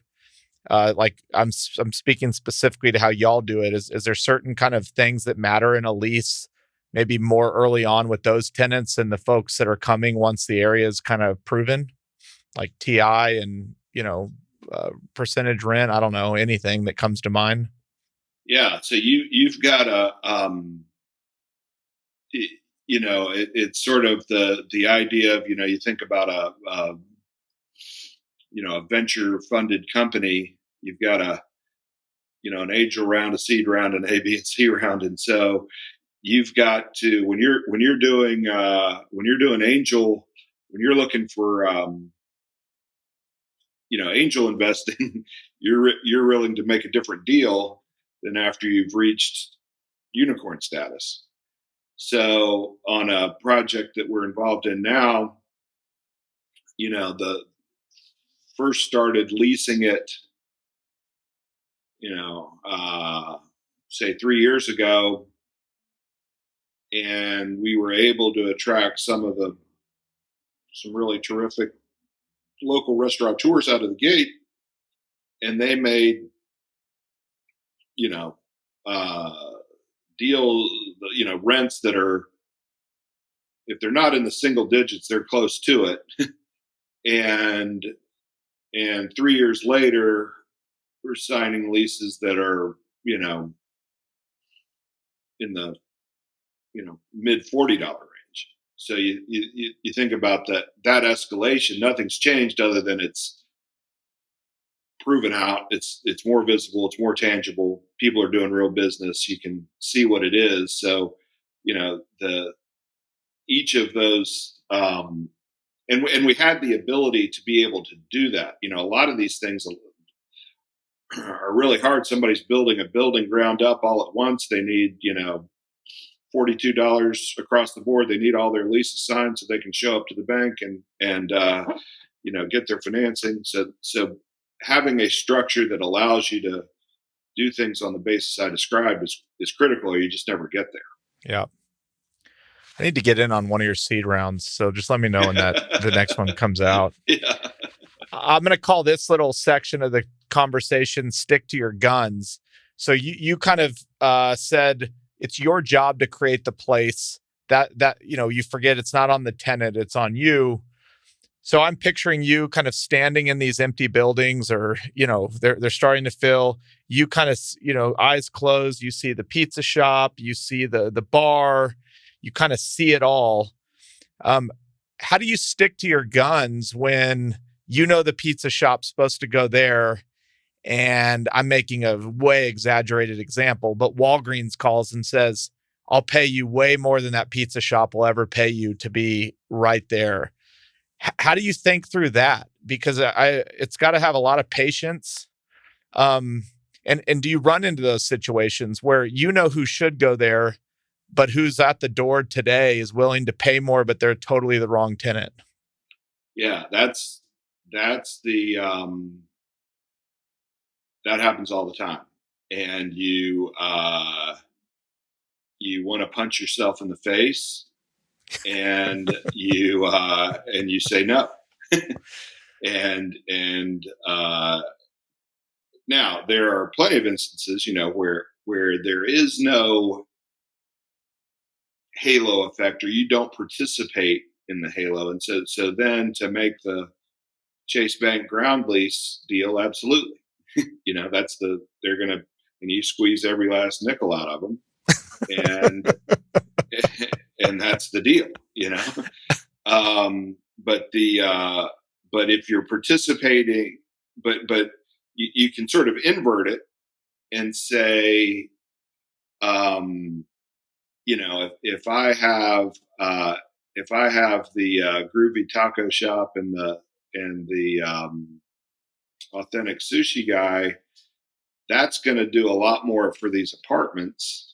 Like I'm speaking specifically to how y'all do it. Is there certain kind of things that matter in a lease, maybe more early on with those tenants and the folks that are coming once the area is kind of proven, like TI and percentage rent? I don't know, anything that comes to mind. Yeah. So you've got a it's sort of the idea of you think about a venture funded company. You've got an angel round, a seed round, an A, B, and C round, and so you've got to when you're doing angel, when you're looking for angel investing, you're willing to make a different deal than after you've reached unicorn status. So on a project that we're involved in now, the first started leasing it, say 3 years ago, and we were able to attract some really terrific local restaurateurs out of the gate, and they made you know deal rents that are, if they're not in the single digits, they're close to it. and 3 years later, we're signing leases that are in the mid $40 range. So you think about that escalation. Nothing's changed other than it's proven out. It's more visible. It's more tangible. People are doing real business. You can see what it is. So the each of those and we had the ability to be able to do that. A lot of these things are really hard. Somebody's building a building ground up all at once. They need $42 across the board. They need all their leases signed so they can show up to the bank and get their financing. So having a structure that allows you to do things on the basis I described is critical, or you just never get there. Yeah. I need to get in on one of your seed rounds, so just let me know when the next one comes out. Yeah. I'm going to call this little section of the conversation "Stick to Your Guns." So you kind of said it's your job to create the place that you forget it's not on the tenant, it's on you. So I'm picturing you kind of standing in these empty buildings, or they're starting to fill. You kind of eyes closed. You see the pizza shop. You see the bar. You kind of see it all. How do you stick to your guns when the pizza shop's supposed to go there? And I'm making a way exaggerated example, but Walgreens calls and says, "I'll pay you way more than that pizza shop will ever pay you to be right there." How do you think through that? Because it's got to have a lot of patience. And do you run into those situations where who should go there, but who's at the door today is willing to pay more, but they're totally the wrong tenant? Yeah, that's the that happens all the time, and you want to punch yourself in the face, and you say no, and now there are plenty of instances, where there is no halo effect, or you don't participate in the halo, and so then to make the Chase Bank ground lease deal, absolutely, they're gonna, and you squeeze every last nickel out of them, and and that's the deal, but if you're participating, but you can sort of invert it and say, if I have the groovy taco shop and the authentic sushi guy, that's going to do a lot more for these apartments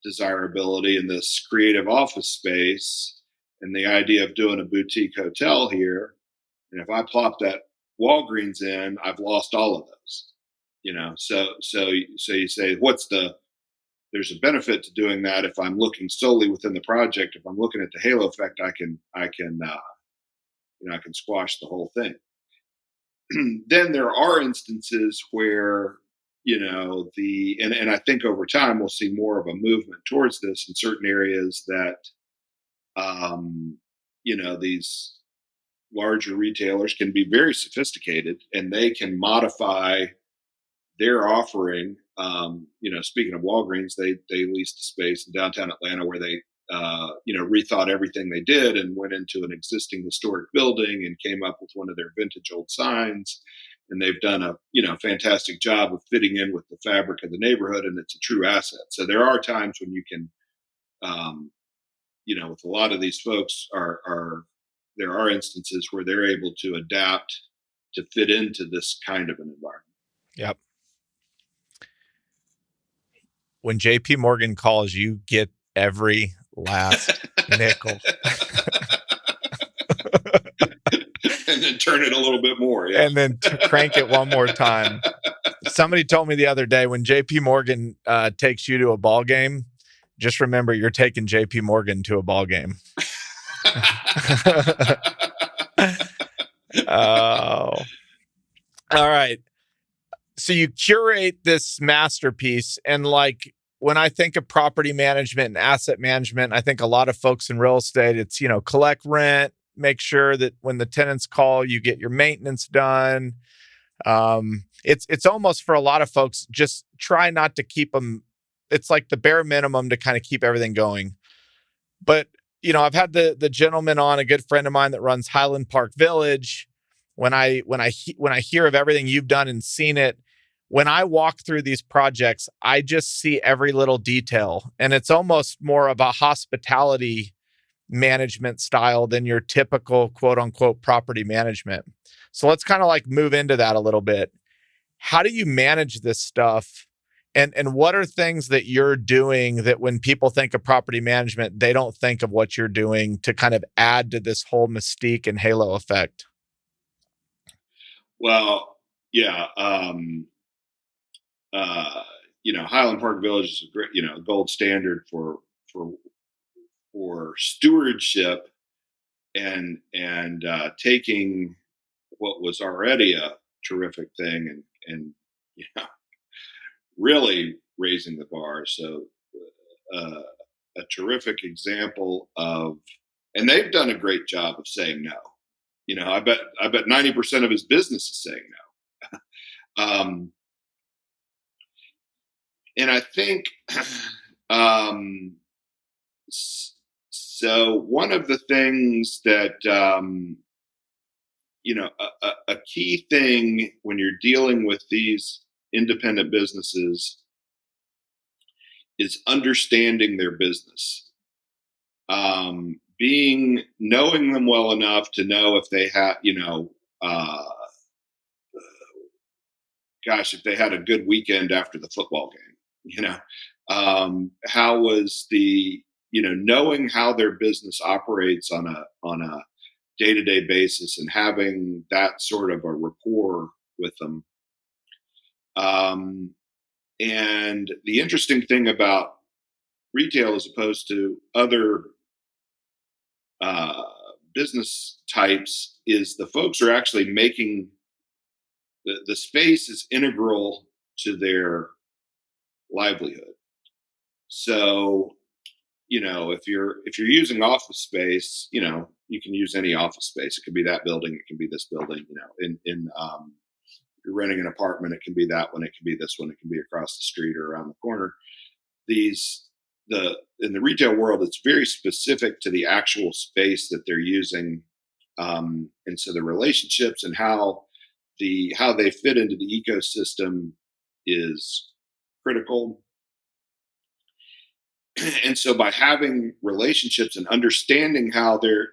desirability in this creative office space, and the idea of doing a boutique hotel here. And if I plop that Walgreens in, I've lost all of those. So you say, there's a benefit to doing that if I'm looking solely within the project. If I'm looking at the halo effect, I can squash the whole thing. then there are instances where, and I think over time we'll see more of a movement towards this in certain areas that, these larger retailers can be very sophisticated and they can modify their offering. Speaking of Walgreens, they leased a space in downtown Atlanta where they, rethought everything they did and went into an existing historic building and came up with one of their vintage old signs. And they've done a fantastic job of fitting in with the fabric of the neighborhood, and it's a true asset. So there are times when you can, with a lot of these folks, there are instances where they're able to adapt to fit into this kind of an environment. Yep. When JP Morgan calls, you get every last nickel. And then turn it a little bit more. Yeah. And then crank it one more time. Somebody told me the other day, when JP Morgan takes you to a ball game, just remember you're taking JP Morgan to a ball game. Oh. All right. So you curate this masterpiece, and like, when I think of property management and asset management, I think a lot of folks in real estate, it's, collect rent, make sure that when the tenants call, you get your maintenance done. It's almost, for a lot of folks, just try not to keep them. It's like the bare minimum to kind of keep everything going. But, I've had the gentleman on, a good friend of mine that runs Highland Park Village. When I hear of everything you've done and seen it, when I walk through these projects, I just see every little detail, and it's almost more of a hospitality management style than your typical quote unquote property management. So let's kind of like move into that a little bit. How do you manage this stuff? And what are things that you're doing that when people think of property management, they don't think of what you're doing to kind of add to this whole mystique and halo effect? Well, yeah. Highland Park Village is a great, gold standard for stewardship and taking what was already a terrific thing and really raising the bar. So a terrific example of, and they've done a great job of saying no. I bet 90% of his business is saying no. And I think, so one of the things that, a key thing when you're dealing with these independent businesses is understanding their business. Knowing them well enough to know if they have, if they had a good weekend after the football game, how was the, knowing how their business operates on a day-to-day basis and having that sort of a rapport with them. And the interesting thing about retail as opposed to other business types is the folks are actually making the space is integral to their livelihood. So, if you're using office space, you can use any office space. It could be that building, it can be this building. If you're renting an apartment, it can be that one, it can be this one, it can be across the street or around the corner. In the retail world, it's very specific to the actual space that they're using, and so the relationships and how they fit into the ecosystem is critical. And so by having relationships and understanding how their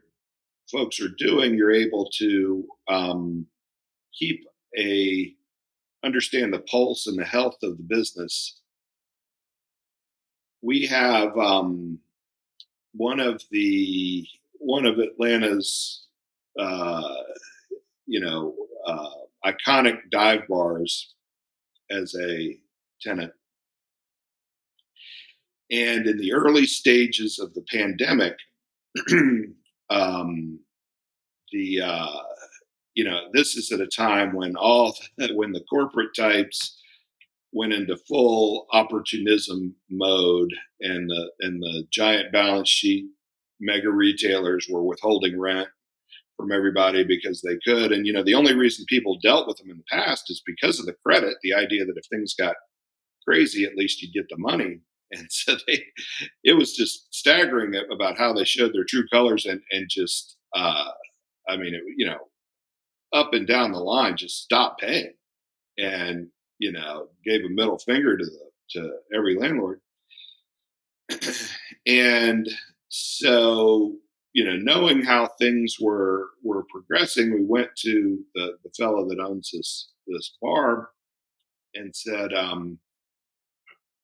folks are doing, you're able to understand the pulse and the health of the business. We have one of Atlanta's iconic dive bars as a tenant. And in the early stages of the pandemic, this is at a time when when the corporate types went into full opportunism mode, and the giant balance sheet mega retailers were withholding rent from everybody because they could. And the only reason people dealt with them in the past is because of the credit, the idea that if things got crazy, at least you'd get the money. And so it was just staggering about how they showed their true colors, and just up and down the line, just stopped paying, and gave a middle finger to every landlord. And so, knowing how things were progressing, we went to the fellow that owns this bar and said,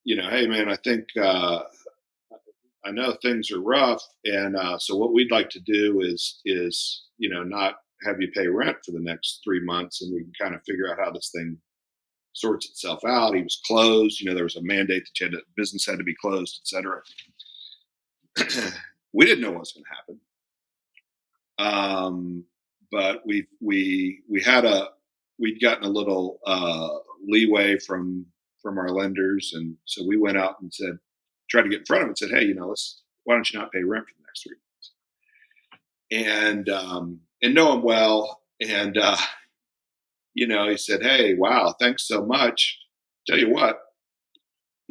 hey man, I think I know things are rough, and so what we'd like to do is not have you pay rent for the next 3 months, and we can kind of figure out how this thing sorts itself out. He was closed. There was a mandate that business had to be closed, etc. We didn't know what was going to happen, but we'd gotten a little leeway from our lenders, and so we went out and tried to get in front of it and said, hey, why don't you not pay rent for the next 3 months? And know him well, and he said, hey, wow, thanks so much. Tell you what,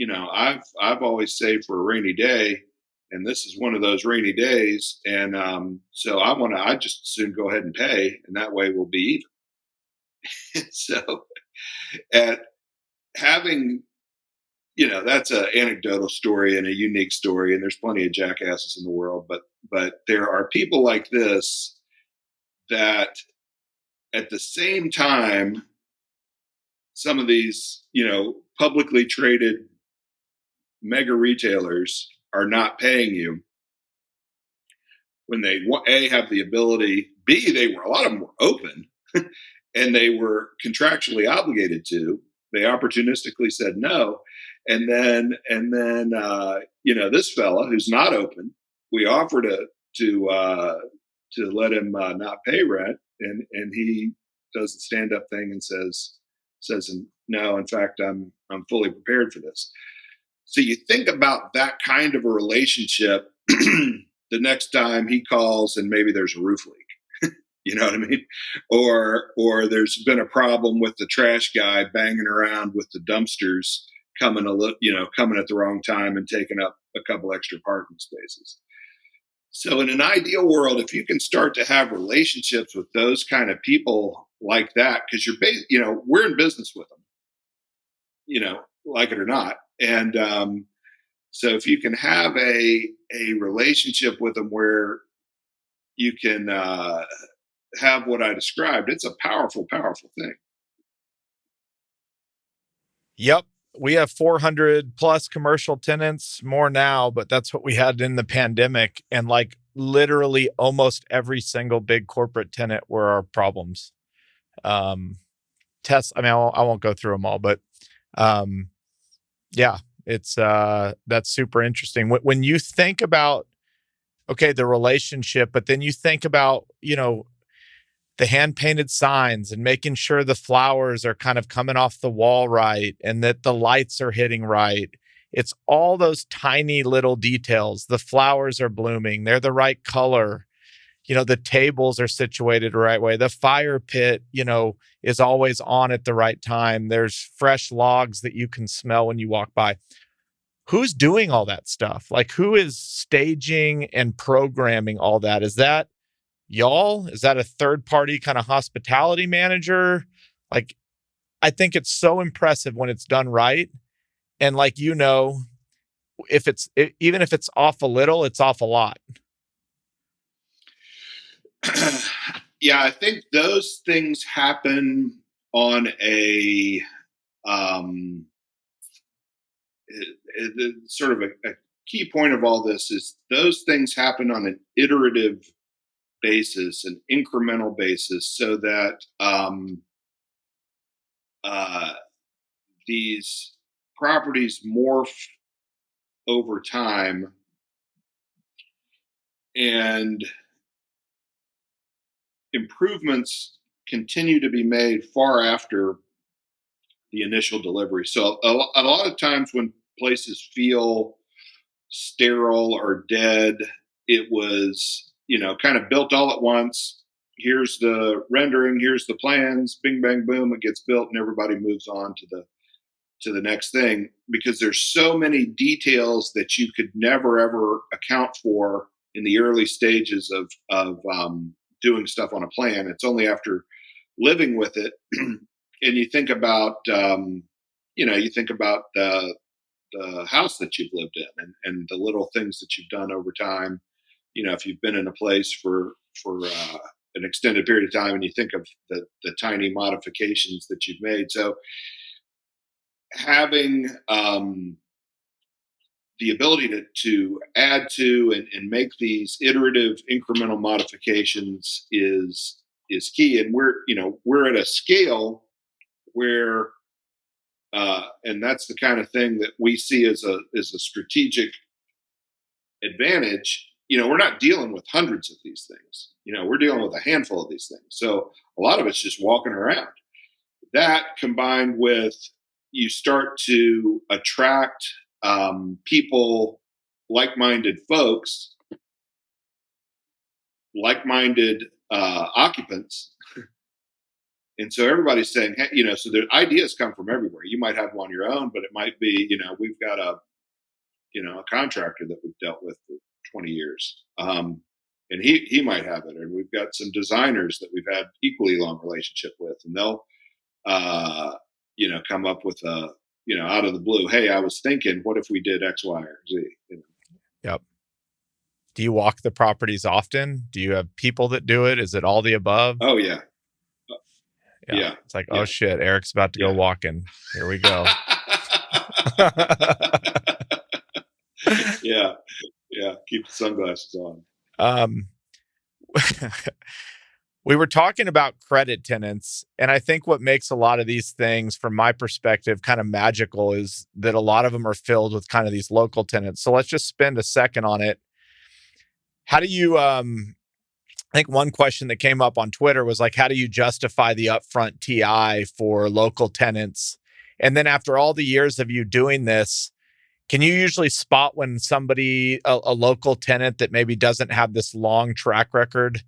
I've always saved for a rainy day, and this is one of those rainy days. And so I just soon go ahead and pay, and that way we'll be even. So at having, that's an anecdotal story and a unique story, and there's plenty of jackasses in the world, but there are people like this that at the same time, some of these, publicly traded mega retailers are not paying you when they have the ability. B, a lot of them were open and they were contractually obligated to. They opportunistically said no, and then this fella who's not open, we offered to let him not pay rent, and he does the stand up thing and says no, in fact, I'm fully prepared for this. So you think about that kind of a relationship the next time he calls and maybe there's a roof leak. You know what I mean? Or there's been a problem with the trash guy banging around with the dumpsters coming at the wrong time and taking up a couple extra parking spaces. So in an ideal world, if you can start to have relationships with those kind of people like that, because we're in business with them, like it or not. And so if you can have a relationship with them where you can have what I described, it's a powerful, powerful thing. Yep. We have 400 plus commercial tenants, more now, but that's what we had in the pandemic. And like literally almost every single big corporate tenant were our problems. I won't go through them all, but yeah, it's that's super interesting. When you think about, okay, the relationship, but then you think about, the hand painted signs and making sure the flowers are kind of coming off the wall right and that the lights are hitting right. It's all those tiny little details. The flowers are blooming. They're the right color. The tables are situated the right way. The fire pit, is always on at the right time. There's fresh logs that you can smell when you walk by. Who's doing all that stuff? Like, who is staging and programming all that? Is that y'all? Is that a third party kind of hospitality manager? Like, I think it's so impressive when it's done right. And like, even if it's off a little, it's off a lot. Yeah, I think those things happen on a sort of a key point of all this is those things happen on an iterative basis, an incremental basis, so that these properties morph over time, and improvements continue to be made far after the initial delivery. So a lot of times when places feel sterile or dead, it was, kind of built all at once. Here's the rendering, here's the plans, bing, bang, boom, it gets built and everybody moves on to the next thing, because there's so many details that you could never ever account for in the early stages of doing stuff on a plan. It's only after living with it and you think about the house that you've lived in and the little things that you've done over time. If you've been in a place for an extended period of time, and you think of the tiny modifications that you've made. So having the ability to add to and make these iterative incremental modifications is key. And we're at a scale where and that's the kind of thing that we see as a strategic advantage. We're not dealing with hundreds of these things. We're dealing with a handful of these things. So a lot of it's just walking around. That combined with, you start to attract people, like-minded folks, like-minded occupants. And so everybody's saying, hey, so the ideas come from everywhere. You might have one on your own, but it might be, we've got a contractor that we've dealt with for 20 years. And he might have it. And we've got some designers that we've had equally long relationship with, and they'll, come up with out of the blue, hey, I was thinking, what if we did X, Y, or Z? Yep. Do you walk the properties often? Do you have people that do it? Is it all the above? Oh, yeah. Yeah. It's like, oh shit, Eric's about to go walking. Here we go. Yeah. Keep the sunglasses on. We were talking about credit tenants, and I think what makes a lot of these things, from my perspective, kind of magical is that a lot of them are filled with kind of these local tenants. So let's just spend a second on it. How do you, I think one question that came up on Twitter was like, how do you justify the upfront TI for local tenants? And then after all the years of you doing this, can you usually spot when somebody, a local tenant that maybe doesn't have this long track record,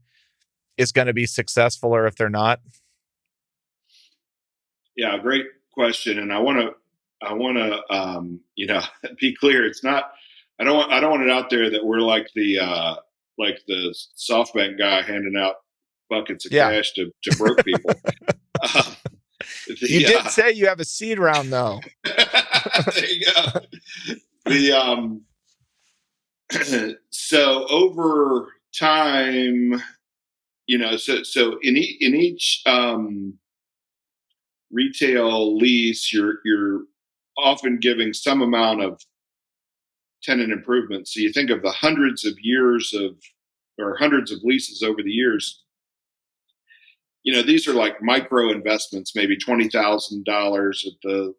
is going to be successful, or if they're not? Yeah, great question. And I want to, be clear. It's not, I don't want it out there that we're like the SoftBank guy handing out buckets of cash to broke people. You did say you have a seed round, though. There you go. So over time, so in each retail lease, you're often giving some amount of tenant improvements. So you think of the hundreds of leases over the years. These are like micro investments, maybe $20,000 at the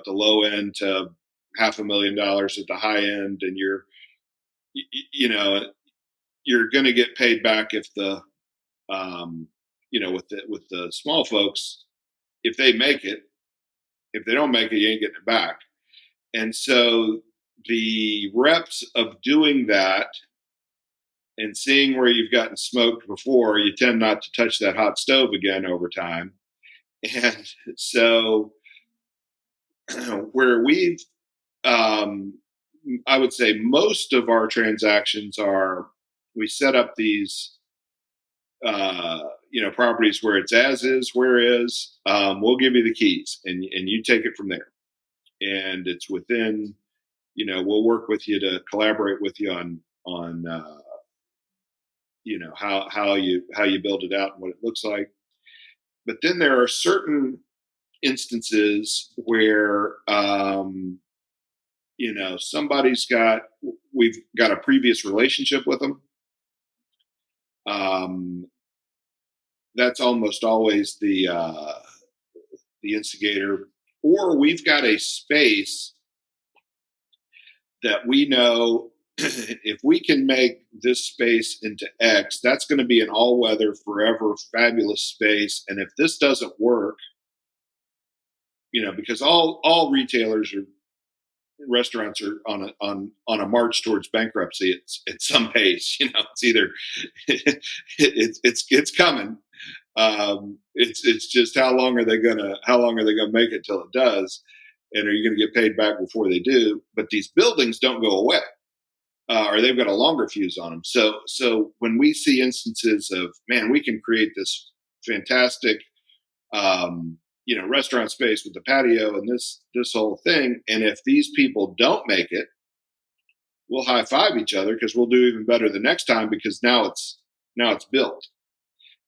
low end to $500,000 at the high end, and you're going to get paid back if the with the small folks, if they make it. If they don't make it, you ain't getting it back. And so the reps of doing that and seeing where you've gotten smoked before, you tend not to touch that hot stove again over time. And so where we've, I would say most of our transactions are, we set up these, properties where it's as is, where is, we'll give you the keys and you take it from there. And it's within, we'll work with you to collaborate with you on how you build it out and what it looks like. But then there are certain instances where, we've got a previous relationship with them. That's almost always the instigator, or we've got a space that we know if we can make this space into X, that's going to be an all-weather, forever, fabulous space. And if this doesn't work, because all retailers or restaurants are on a march towards bankruptcy at some pace. It's either it's coming. It's just how long are they gonna make it till it does, and are you going to get paid back before they do? But these buildings don't go away. Or they've got a longer fuse on them. So when we see instances of, man, we can create this fantastic, restaurant space with the patio and this whole thing, and if these people don't make it, we'll high five each other because we'll do even better the next time because now it's built.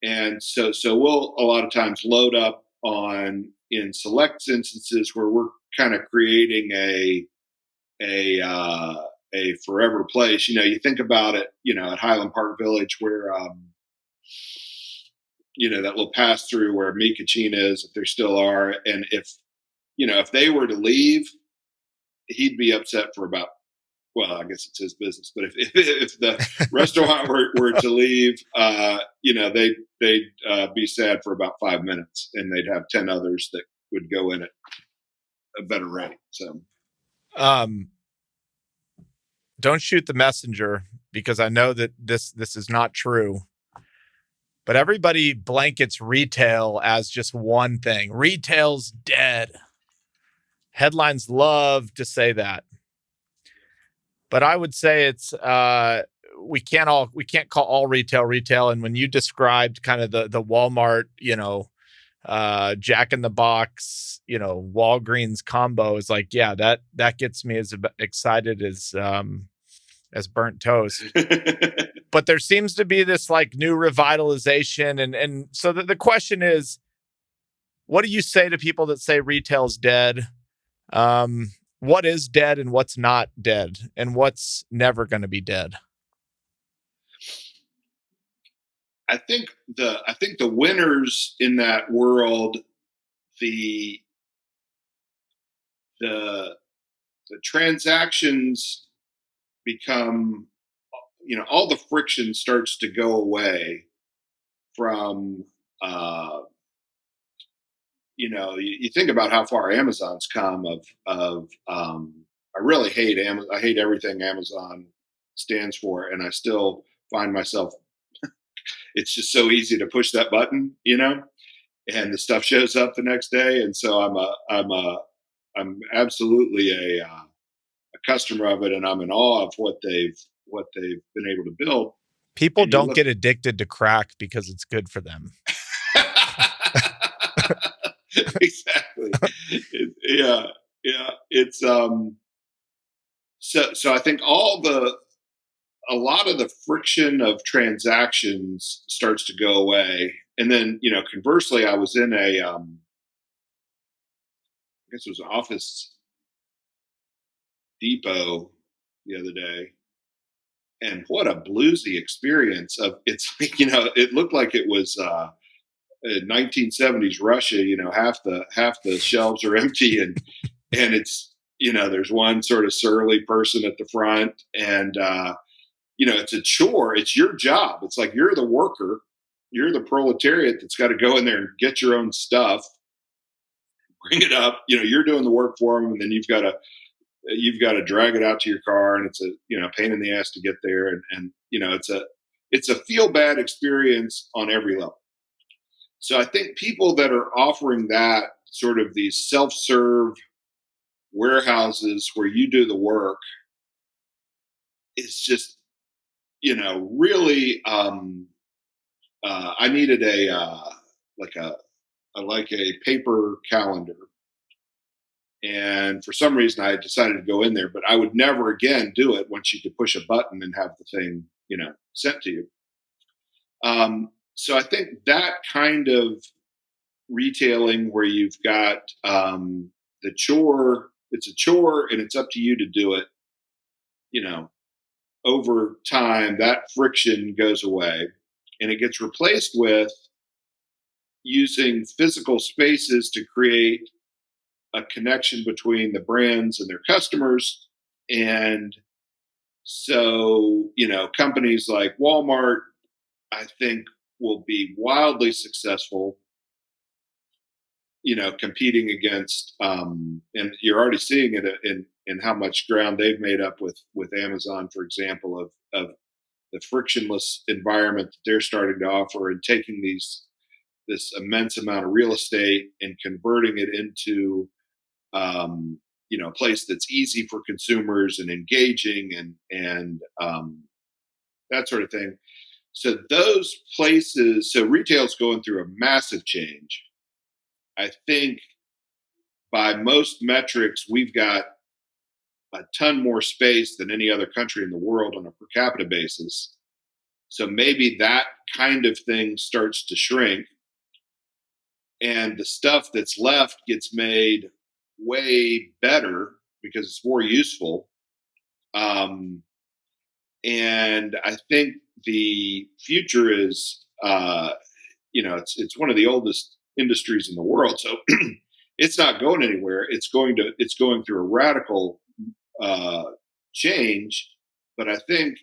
And so we'll a lot of times load up on in select instances where we're kind of creating a forever place. You think about it, at Highland Park Village where, that little pass through where Mi Cucina is, if there still are. And if they were to leave, he'd be upset for about, well, I guess it's his business. But if the restaurant were to leave, they'd be sad for about 5 minutes, and they'd have 10 others that would go in at a better rate. So, don't shoot the messenger, because I know that this is not true. But everybody blankets retail as just one thing. Retail's dead. Headlines love to say that. But I would say it's we can't call all retail. And when you described kind of the Walmart, Jack in the Box, Walgreens combo, is like, yeah, that gets me as excited as burnt toast. But there seems to be this like new revitalization. And so the question is, what do you say to people that say retail's dead? What is dead and what's not dead, and what's never going to be dead? I think the winners in that world, the transactions become, all the friction starts to go away from, you think about how far Amazon's come I really hate Amazon. I hate everything Amazon stands for. And I still find myself, it's just so easy to push that button, and the stuff shows up the next day. And so I'm absolutely a customer of it, and I'm in awe of what they've been able to build. People don't get addicted to crack because it's good for them. Exactly. Yeah. It's so I think a lot of the friction of transactions starts to go away. And then, conversely, I was in I guess it was an Office Depot the other day, and what a bluesy experience it's it looked like it was 1970s Russia. Half the shelves are empty, and it's there's one sort of surly person at the front, and it's a chore. It's your job. It's like you're the worker, you're the proletariat that's got to go in there and get your own stuff, bring it up. You're doing the work for them, and then you've got to drag it out to your car, and it's a pain in the ass to get there, and it's a feel bad experience on every level. So I think people that are offering that sort of these self-serve warehouses where you do the work, it's just really I needed a paper calendar. And for some reason, I decided to go in there, but I would never again do it once you could push a button and have the thing, sent to you. So I think that kind of retailing where you've got the chore, it's a chore and it's up to you to do it, over time, that friction goes away and it gets replaced with using physical spaces to create a connection between the brands and their customers, and So, companies like Walmart, I think, will be wildly successful, competing against, and you're already seeing it in how much ground they've made up with Amazon, for example, of the frictionless environment that they're starting to offer, and taking this immense amount of real estate and converting it into, a place that's easy for consumers and engaging, and that sort of thing. So those places, so retail's going through a massive change. I think by most metrics, we've got a ton more space than any other country in the world on a per capita basis. So maybe that kind of thing starts to shrink, and the stuff that's left gets made way better because it's more useful. And I think the future is, it's one of the oldest industries in the world, so it's not going anywhere. It's going through a radical change, but I think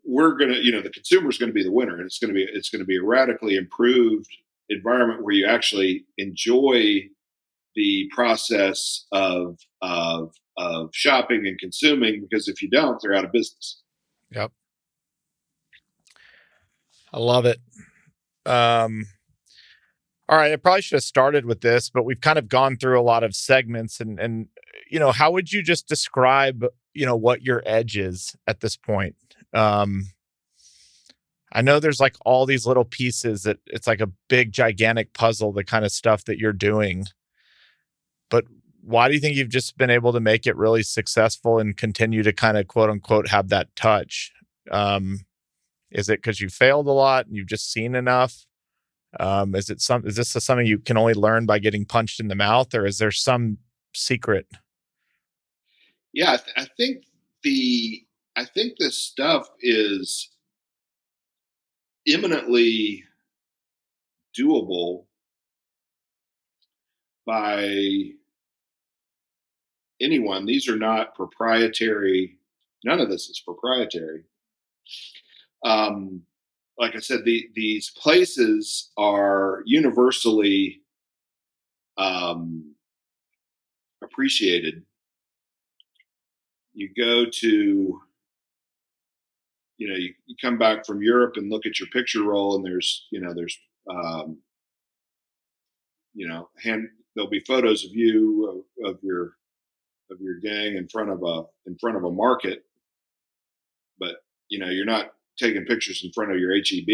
we're gonna, the consumer is going to be the winner, and it's going to be a radically improved environment where you actually enjoy the process of shopping and consuming, because if you don't, they're out of business. Yep. I love it. All right, I probably should have started with this, but we've kind of gone through a lot of segments, and how would you just describe, what your edge is at this point? I know there's like all these little pieces that it's like a big gigantic puzzle, the kind of stuff that you're doing. But why do you think you've just been able to make it really successful and continue to kind of quote unquote have that touch? Is it because you failed a lot and you've just seen enough? Is this something you can only learn by getting punched in the mouth, or is there some secret? Yeah, I think this stuff is imminently doable by anyone. These are not proprietary. None of this is proprietary. Like I said, these places are universally appreciated. You go to, you come back from Europe and look at your picture roll, and there'll be photos of you of your gang in front of a market, but you're not taking pictures in front of your HEB.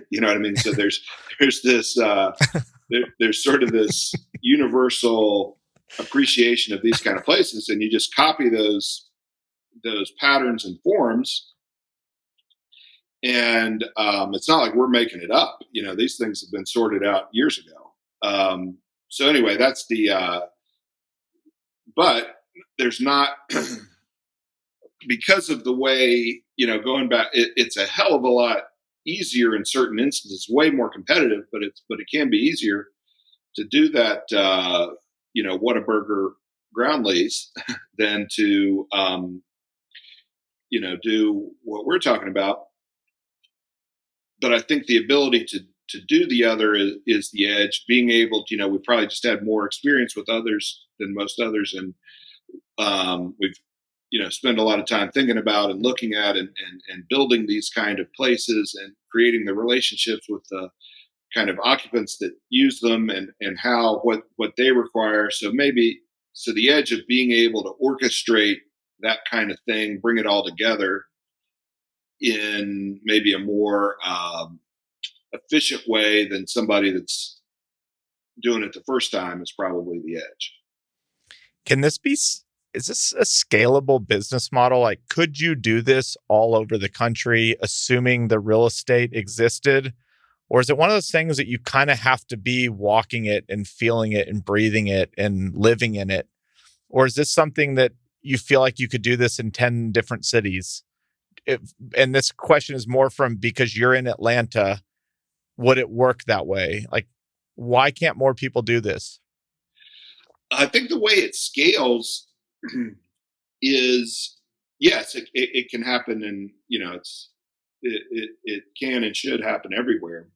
You know what I mean? So there's this there's sort of this universal appreciation of these kind of places, and you just copy those patterns and forms. And it's not like we're making it up. These things have been sorted out years ago. So anyway, that's but there's not, because of the way, going back, it's a hell of a lot easier in certain instances, way more competitive, but it can be easier to do that, Whataburger ground lease than to, do what we're talking about. But I think the ability to do the other is the edge. Being able to, we probably just had more experience with others than most others, and we've spend a lot of time thinking about and looking at and building these kind of places and creating the relationships with the kind of occupants that use them, and what they require. So the edge of being able to orchestrate that kind of thing, bring it all together in maybe a more efficient way than somebody that's doing it the first time, is probably the edge. Is this a scalable business model? Like, could you do this all over the country, assuming the real estate existed? Or is it one of those things that you kind of have to be walking it and feeling it and breathing it and living in it? Or is this something that you feel like you could do this in 10 different cities? And this question is more from, because you're in Atlanta, would it work that way? Like, why can't more people do this? I think the way it scales is, yes, it can happen, and it can and should happen everywhere.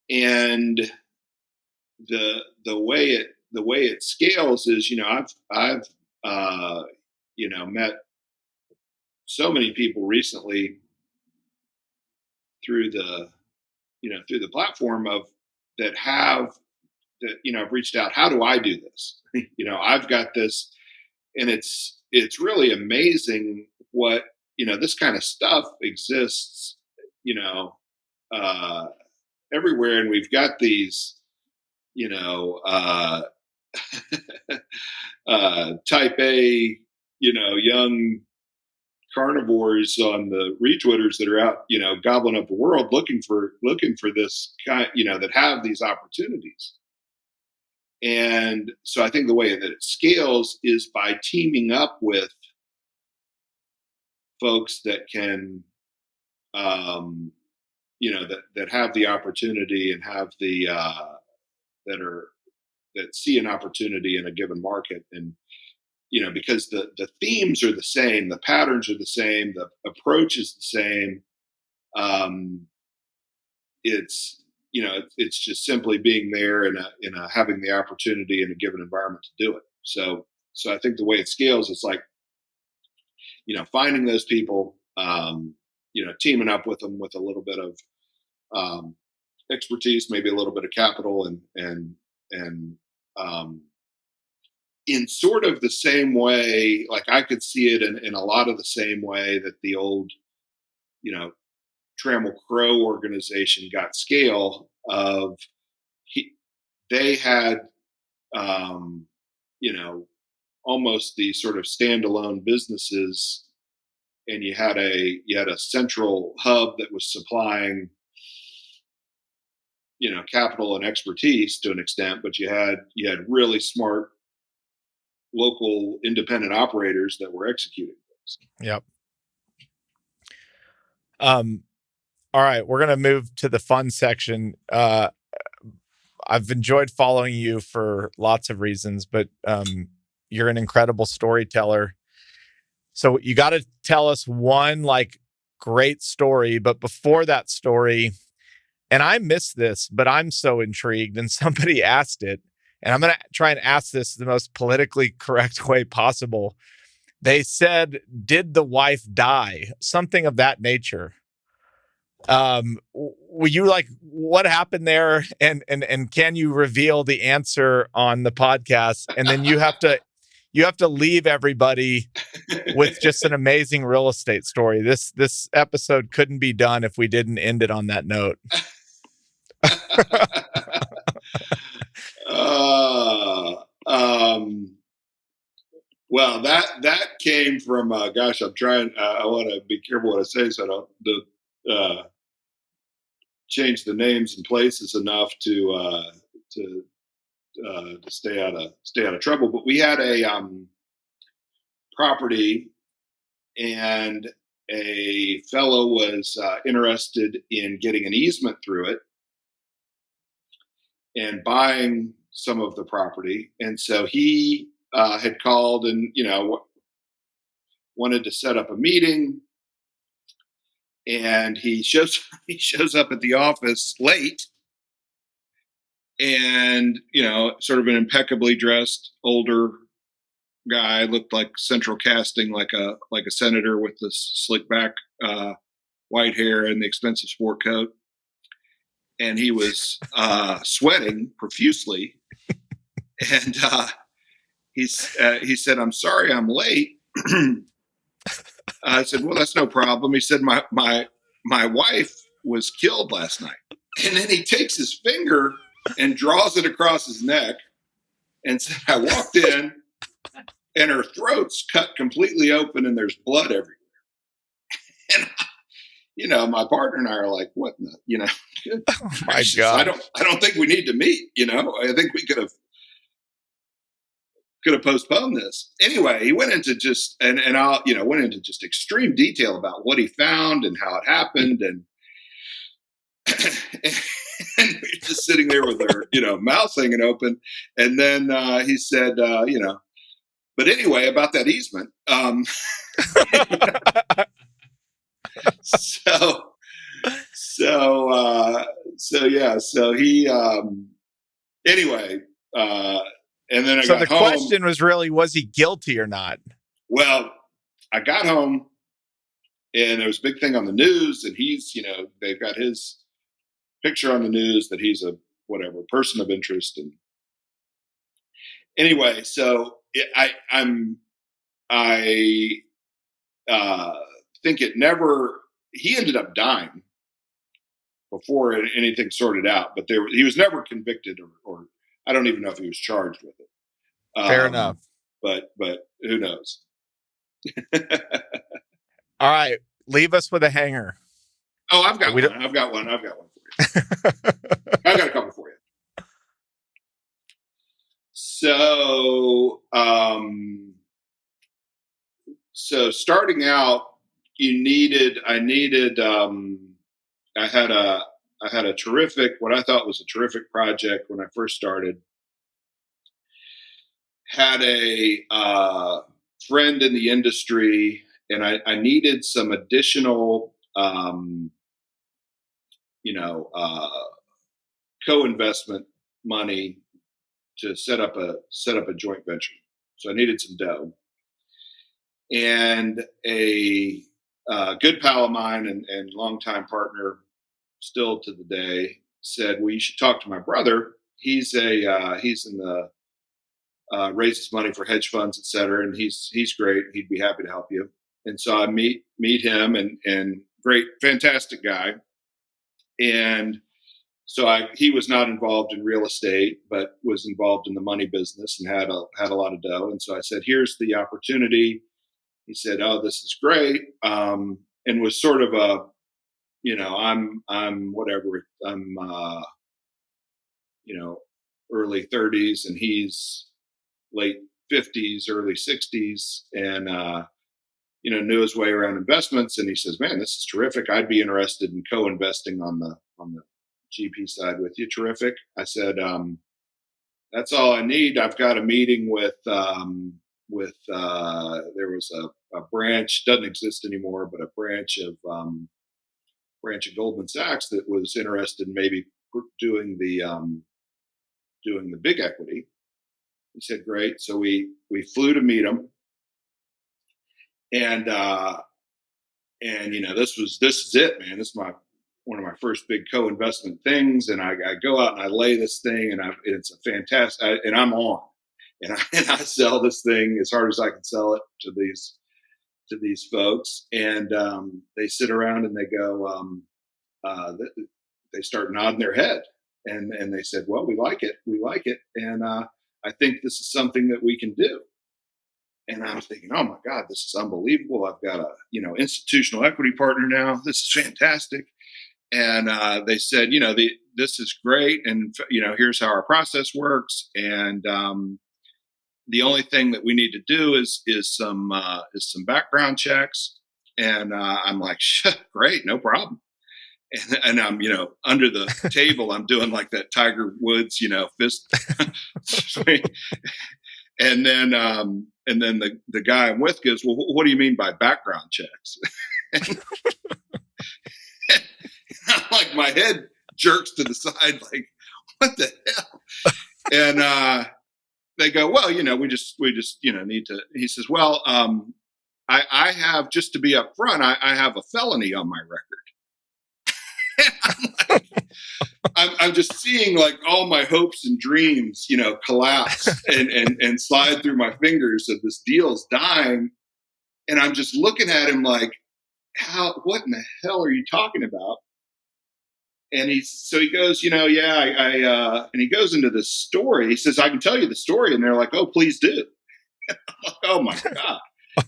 And the way it scales is, I've met so many people recently through the platform of that have that I've reached out. How do I do this? I've got this, and it's really amazing what this kind of stuff exists uh, everywhere, and we've got these you know uh, type A young carnivores on the retweeters that are out gobbling up the world looking for this kind that have these opportunities. And so I think the way that it scales is by teaming up with folks that can that have the opportunity and have the that see an opportunity in a given market. And because the themes are the same, the patterns are the same, the approach is the same. It's it's just simply being there and having the opportunity in a given environment to do it. So I think the way it scales is like finding those people, teaming up with them with a little bit of expertise, maybe a little bit of capital, and in sort of the same way, like I could see it in a lot of the same way that the old, Trammell Crow organization got scale of they had, almost these sort of standalone businesses, and you had a central hub that was supplying, capital and expertise to an extent, but you had really smart local independent operators that were executing things. Yep. All right, we're going to move to the fun section. I've enjoyed following you for lots of reasons, but you're an incredible storyteller. So you got to tell us one great story, but before that story, and I missed this, but I'm so intrigued, and somebody asked it, and I'm going to try and ask this the most politically correct way possible. They said, "Did the wife die?" Something of that nature. Were you what happened there? And can you reveal the answer on the podcast? And then you have to leave everybody with just an amazing real estate story. This episode couldn't be done if we didn't end it on that note. Well, that came from gosh, I'm trying. I want to be careful what I say so I don't change the names and places enough to stay out of trouble. But we had a property, and a fellow was interested in getting an easement through it and buying some of the property, and so he had called and wanted to set up a meeting. And he shows up at the office late, and sort of an impeccably dressed older guy, looked like central casting, like a senator with this slick back white hair and the expensive sport coat, and he was sweating profusely, and he said, "I'm sorry, I'm late." I said, "Well, that's no problem." He said, my wife was killed last night." And then he takes his finger and draws it across his neck and said, "I walked in and her throat's cut completely open and there's blood everywhere." And my partner and I are like, "What in the, oh my God. I don't think we need to meet, I think we could have postponed this." Anyway, he went into just and I went into just extreme detail about what he found and how it happened, and and we're just sitting there with our mouths hanging open. And then he said, But anyway, about that easement. So he, anyway, and then I So got the home. question was really, was he guilty or not? Well, I got home and there was a big thing on the news, and he's, they've got his picture on the news that he's a whatever person of interest. And anyway, so I think it never, he ended up dying before anything sorted out, but he was never convicted or I don't even know if he was charged with it. Fair enough. But who knows? All right. Leave us with a hanger. Oh, I've got one for you. I've got a couple for you. So, starting out, I had a terrific, what I thought was a terrific project when I first started. Had a friend in the industry, and I needed some additional, co-investment money to set up a joint venture. So I needed some dough, and a good pal of mine and longtime partner, still to the day, said, well, you should talk to my brother. He's in the raises money for hedge funds, et cetera, and he's great. He'd be happy to help you. And so I meet him, and great, fantastic guy. And so he was not involved in real estate, but was involved in the money business and had a lot of dough. And so I said, here's the opportunity. He said, oh, this is great. And was sort of I'm whatever, I'm, early 30s, and he's late 50s, early 60s, and, knew his way around investments. And he says, man, this is terrific. I'd be interested in co-investing on the GP side with you. Terrific. I said, that's all I need. I've got a meeting with there was a branch, doesn't exist anymore, but a branch of Goldman Sachs that was interested in maybe doing the big equity. He said, great. So we flew to meet him, and this is it, man. This is one of my first big co-investment things, and I go out and I lay this thing, and it's a fantastic, and I'm on, and I sell this thing as hard as I can sell it to these folks, and they sit around and they go, they start nodding their head, and they said, well, we like it, and I think this is something that we can do. And I was thinking, oh my God, this is unbelievable. I've got a institutional equity partner now. This is fantastic. And they said, this is great, and here's how our process works. And the only thing that we need to do is some background checks. And I'm like, great, no problem. And I'm under the table, I'm doing like that Tiger Woods fist swing. And then the guy I'm with goes, well, what do you mean by background checks? I'm like, my head jerks to the side, like, what the hell? And they go, well, we just need to. He says, well, I have, just to be upfront, I have a felony on my record. I'm like, I'm just seeing like all my hopes and dreams, collapse and slide through my fingers of this deal's dying. And I'm just looking at him like, what in the hell are you talking about? And he goes, and he goes into this story. He says, I can tell you the story. And they're like, oh, please do. I'm like, oh my God.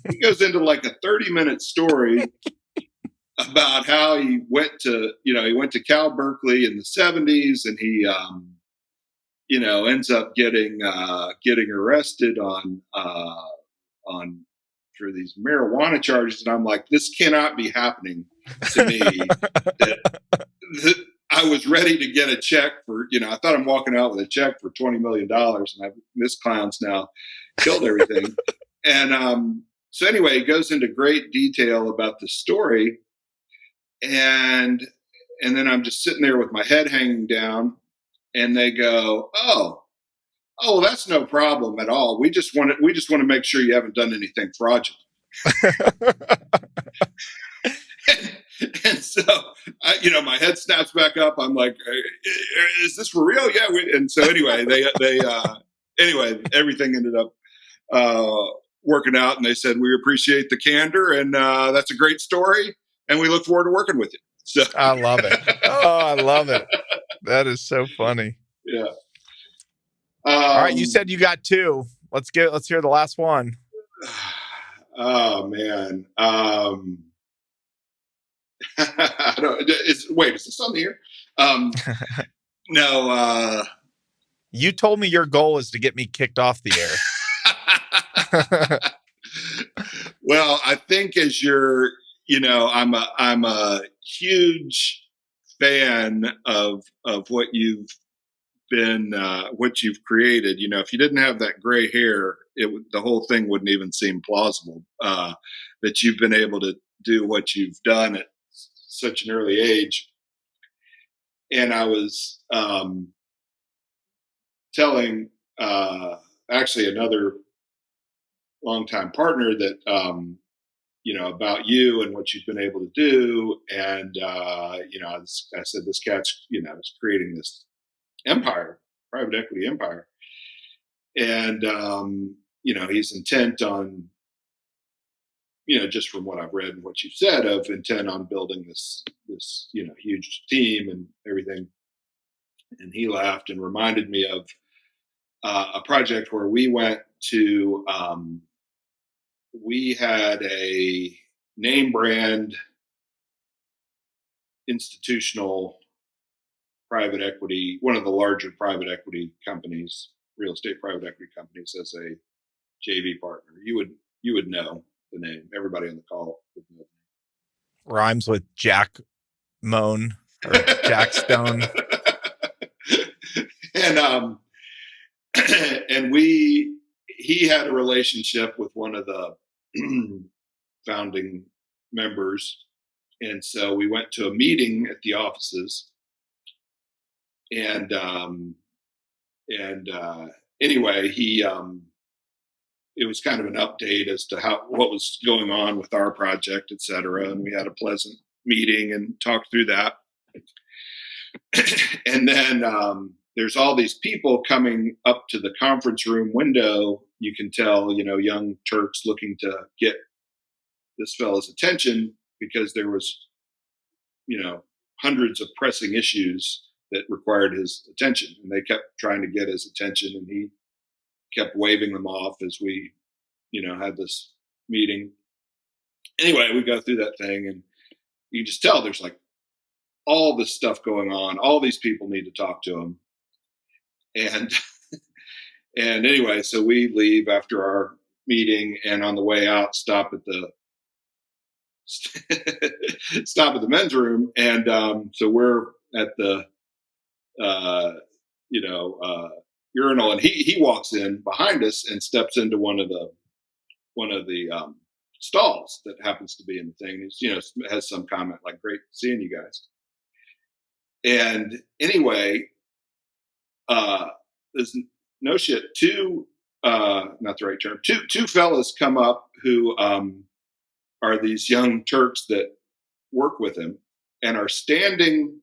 He goes into like a 30-minute story about how he went to Cal Berkeley in the 70s, and he, ends up getting arrested on for these marijuana charges. And I'm like, this cannot be happening to me. that I was ready to get a check for, I thought I'm walking out with a check for $20 million, and this clown's now killed everything. And so anyway, it goes into great detail about the story, and then I'm just sitting there with my head hanging down, and they go, "Oh, well, that's no problem at all. We just want to make sure you haven't done anything fraudulent." and so, my head snaps back up. I'm like, "Is this for real?" Yeah. And so anyway, anyway, everything ended up working out, and they said, "We appreciate the candor, and that's a great story, and we look forward to working with you." So I love it. Oh, I love it. That is so funny. Yeah. All right, you said you got two. Let's hear the last one. Oh man. I don't. Wait, is this on the air? No. You told me your goal is to get me kicked off the air. Well, I think as I'm a huge fan of what you've been, what you've created. If you didn't have that gray hair, the whole thing wouldn't even seem plausible. That you've been able to do what you've done at such an early age. And I was telling actually another longtime partner that about you and what you've been able to do, and I said this cat's is creating this empire, private equity empire, and he's intent on, just from what I've read and what you've said, of intent on building this huge team and everything. And he laughed and reminded me of a project where we went to, we had a name brand institutional private equity, one of the larger private equity companies, real estate private equity companies, as a JV partner. You would know the name. Everybody on the call would know. Rhymes with Jack Moan or Jack Stone. And he had a relationship with one of the founding members, and so we went to a meeting at the offices, and anyway, it was kind of an update as to what was going on with our project, et cetera. And we had a pleasant meeting and talked through that. And then there's all these people coming up to the conference room window. You can tell, young Turks looking to get this fellow's attention because there was, hundreds of pressing issues that required his attention. And they kept trying to get his attention, and he kept waving them off as we, had this meeting. Anyway, we go through that thing, and you just tell there's like all this stuff going on. All these people need to talk to him. And anyway, so we leave after our meeting, and on the way out, stop at the men's room. And so we're at the urinal, and he walks in behind us and steps into one of the stalls that happens to be in the thing. He's, has some comment like, "Great seeing you guys." And anyway, there's no shit. Not the right term. Two fellas come up who are these young Turks that work with him, and are standing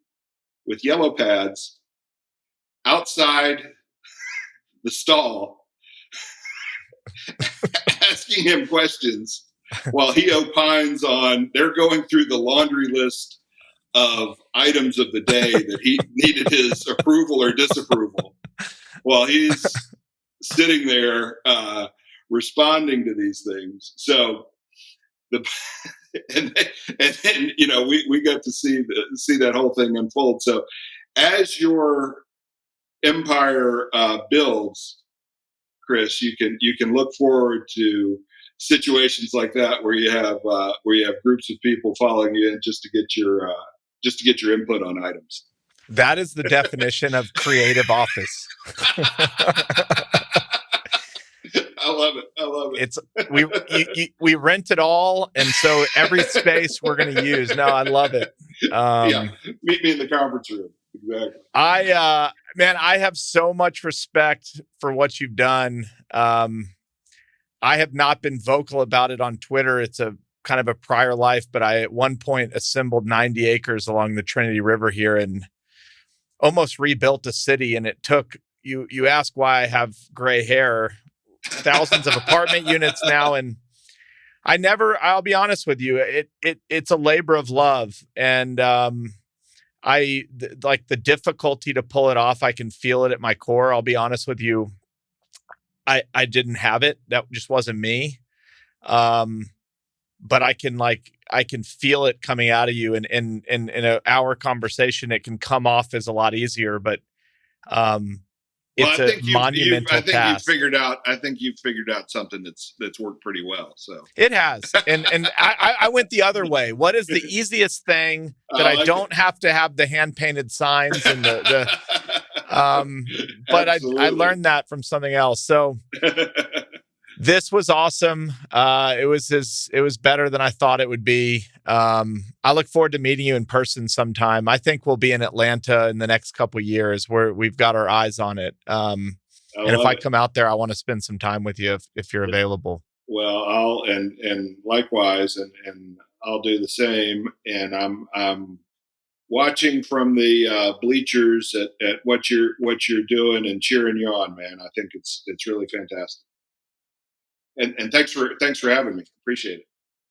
with yellow pads outside the stall, asking him questions while he opines on, they're going through the laundry list of items of the day that he needed his approval or disapproval, while he's sitting there responding to these things. So and then we got to see that whole thing unfold. So as your empire builds, Chris, you can look forward to situations like that where you have groups of people following you in just to get your input on items. That is the definition of creative office. I love it. I love it. It's we rent it all, and so every space we're going to use. No, I love it. Yeah, meet me in the conference room. Exactly. Man, I have so much respect for what you've done. I have not been vocal about it on Twitter. It's a kind of a prior life, but I at one point assembled 90 acres along the Trinity River here and almost rebuilt a city. And it took you ask why I have gray hair, thousands of apartment units now. And I'll be honest with you, it's a labor of love. And like the difficulty to pull it off. I can feel it at my core. I'll be honest with you. I didn't have it. That just wasn't me. But I can feel it coming out of you, and in an hour conversation, it can come off as a lot easier. But it's a monumental task. I think you've figured out something that's worked pretty well. So it has, and I went the other way. What is the easiest thing that I don't have to have the hand painted signs and the but I learned that from something else. So this was awesome. It was better than I thought it would be. I look forward to meeting you in person sometime. I think we'll be in Atlanta in the next couple of years where we've got our eyes on it. And if I come out there, I want to spend some time with you if you're available. Well, and likewise, and I'll do the same. And I'm watching from the bleachers at what you're doing and cheering you on, man. I think it's really fantastic. And thanks for having me. Appreciate it.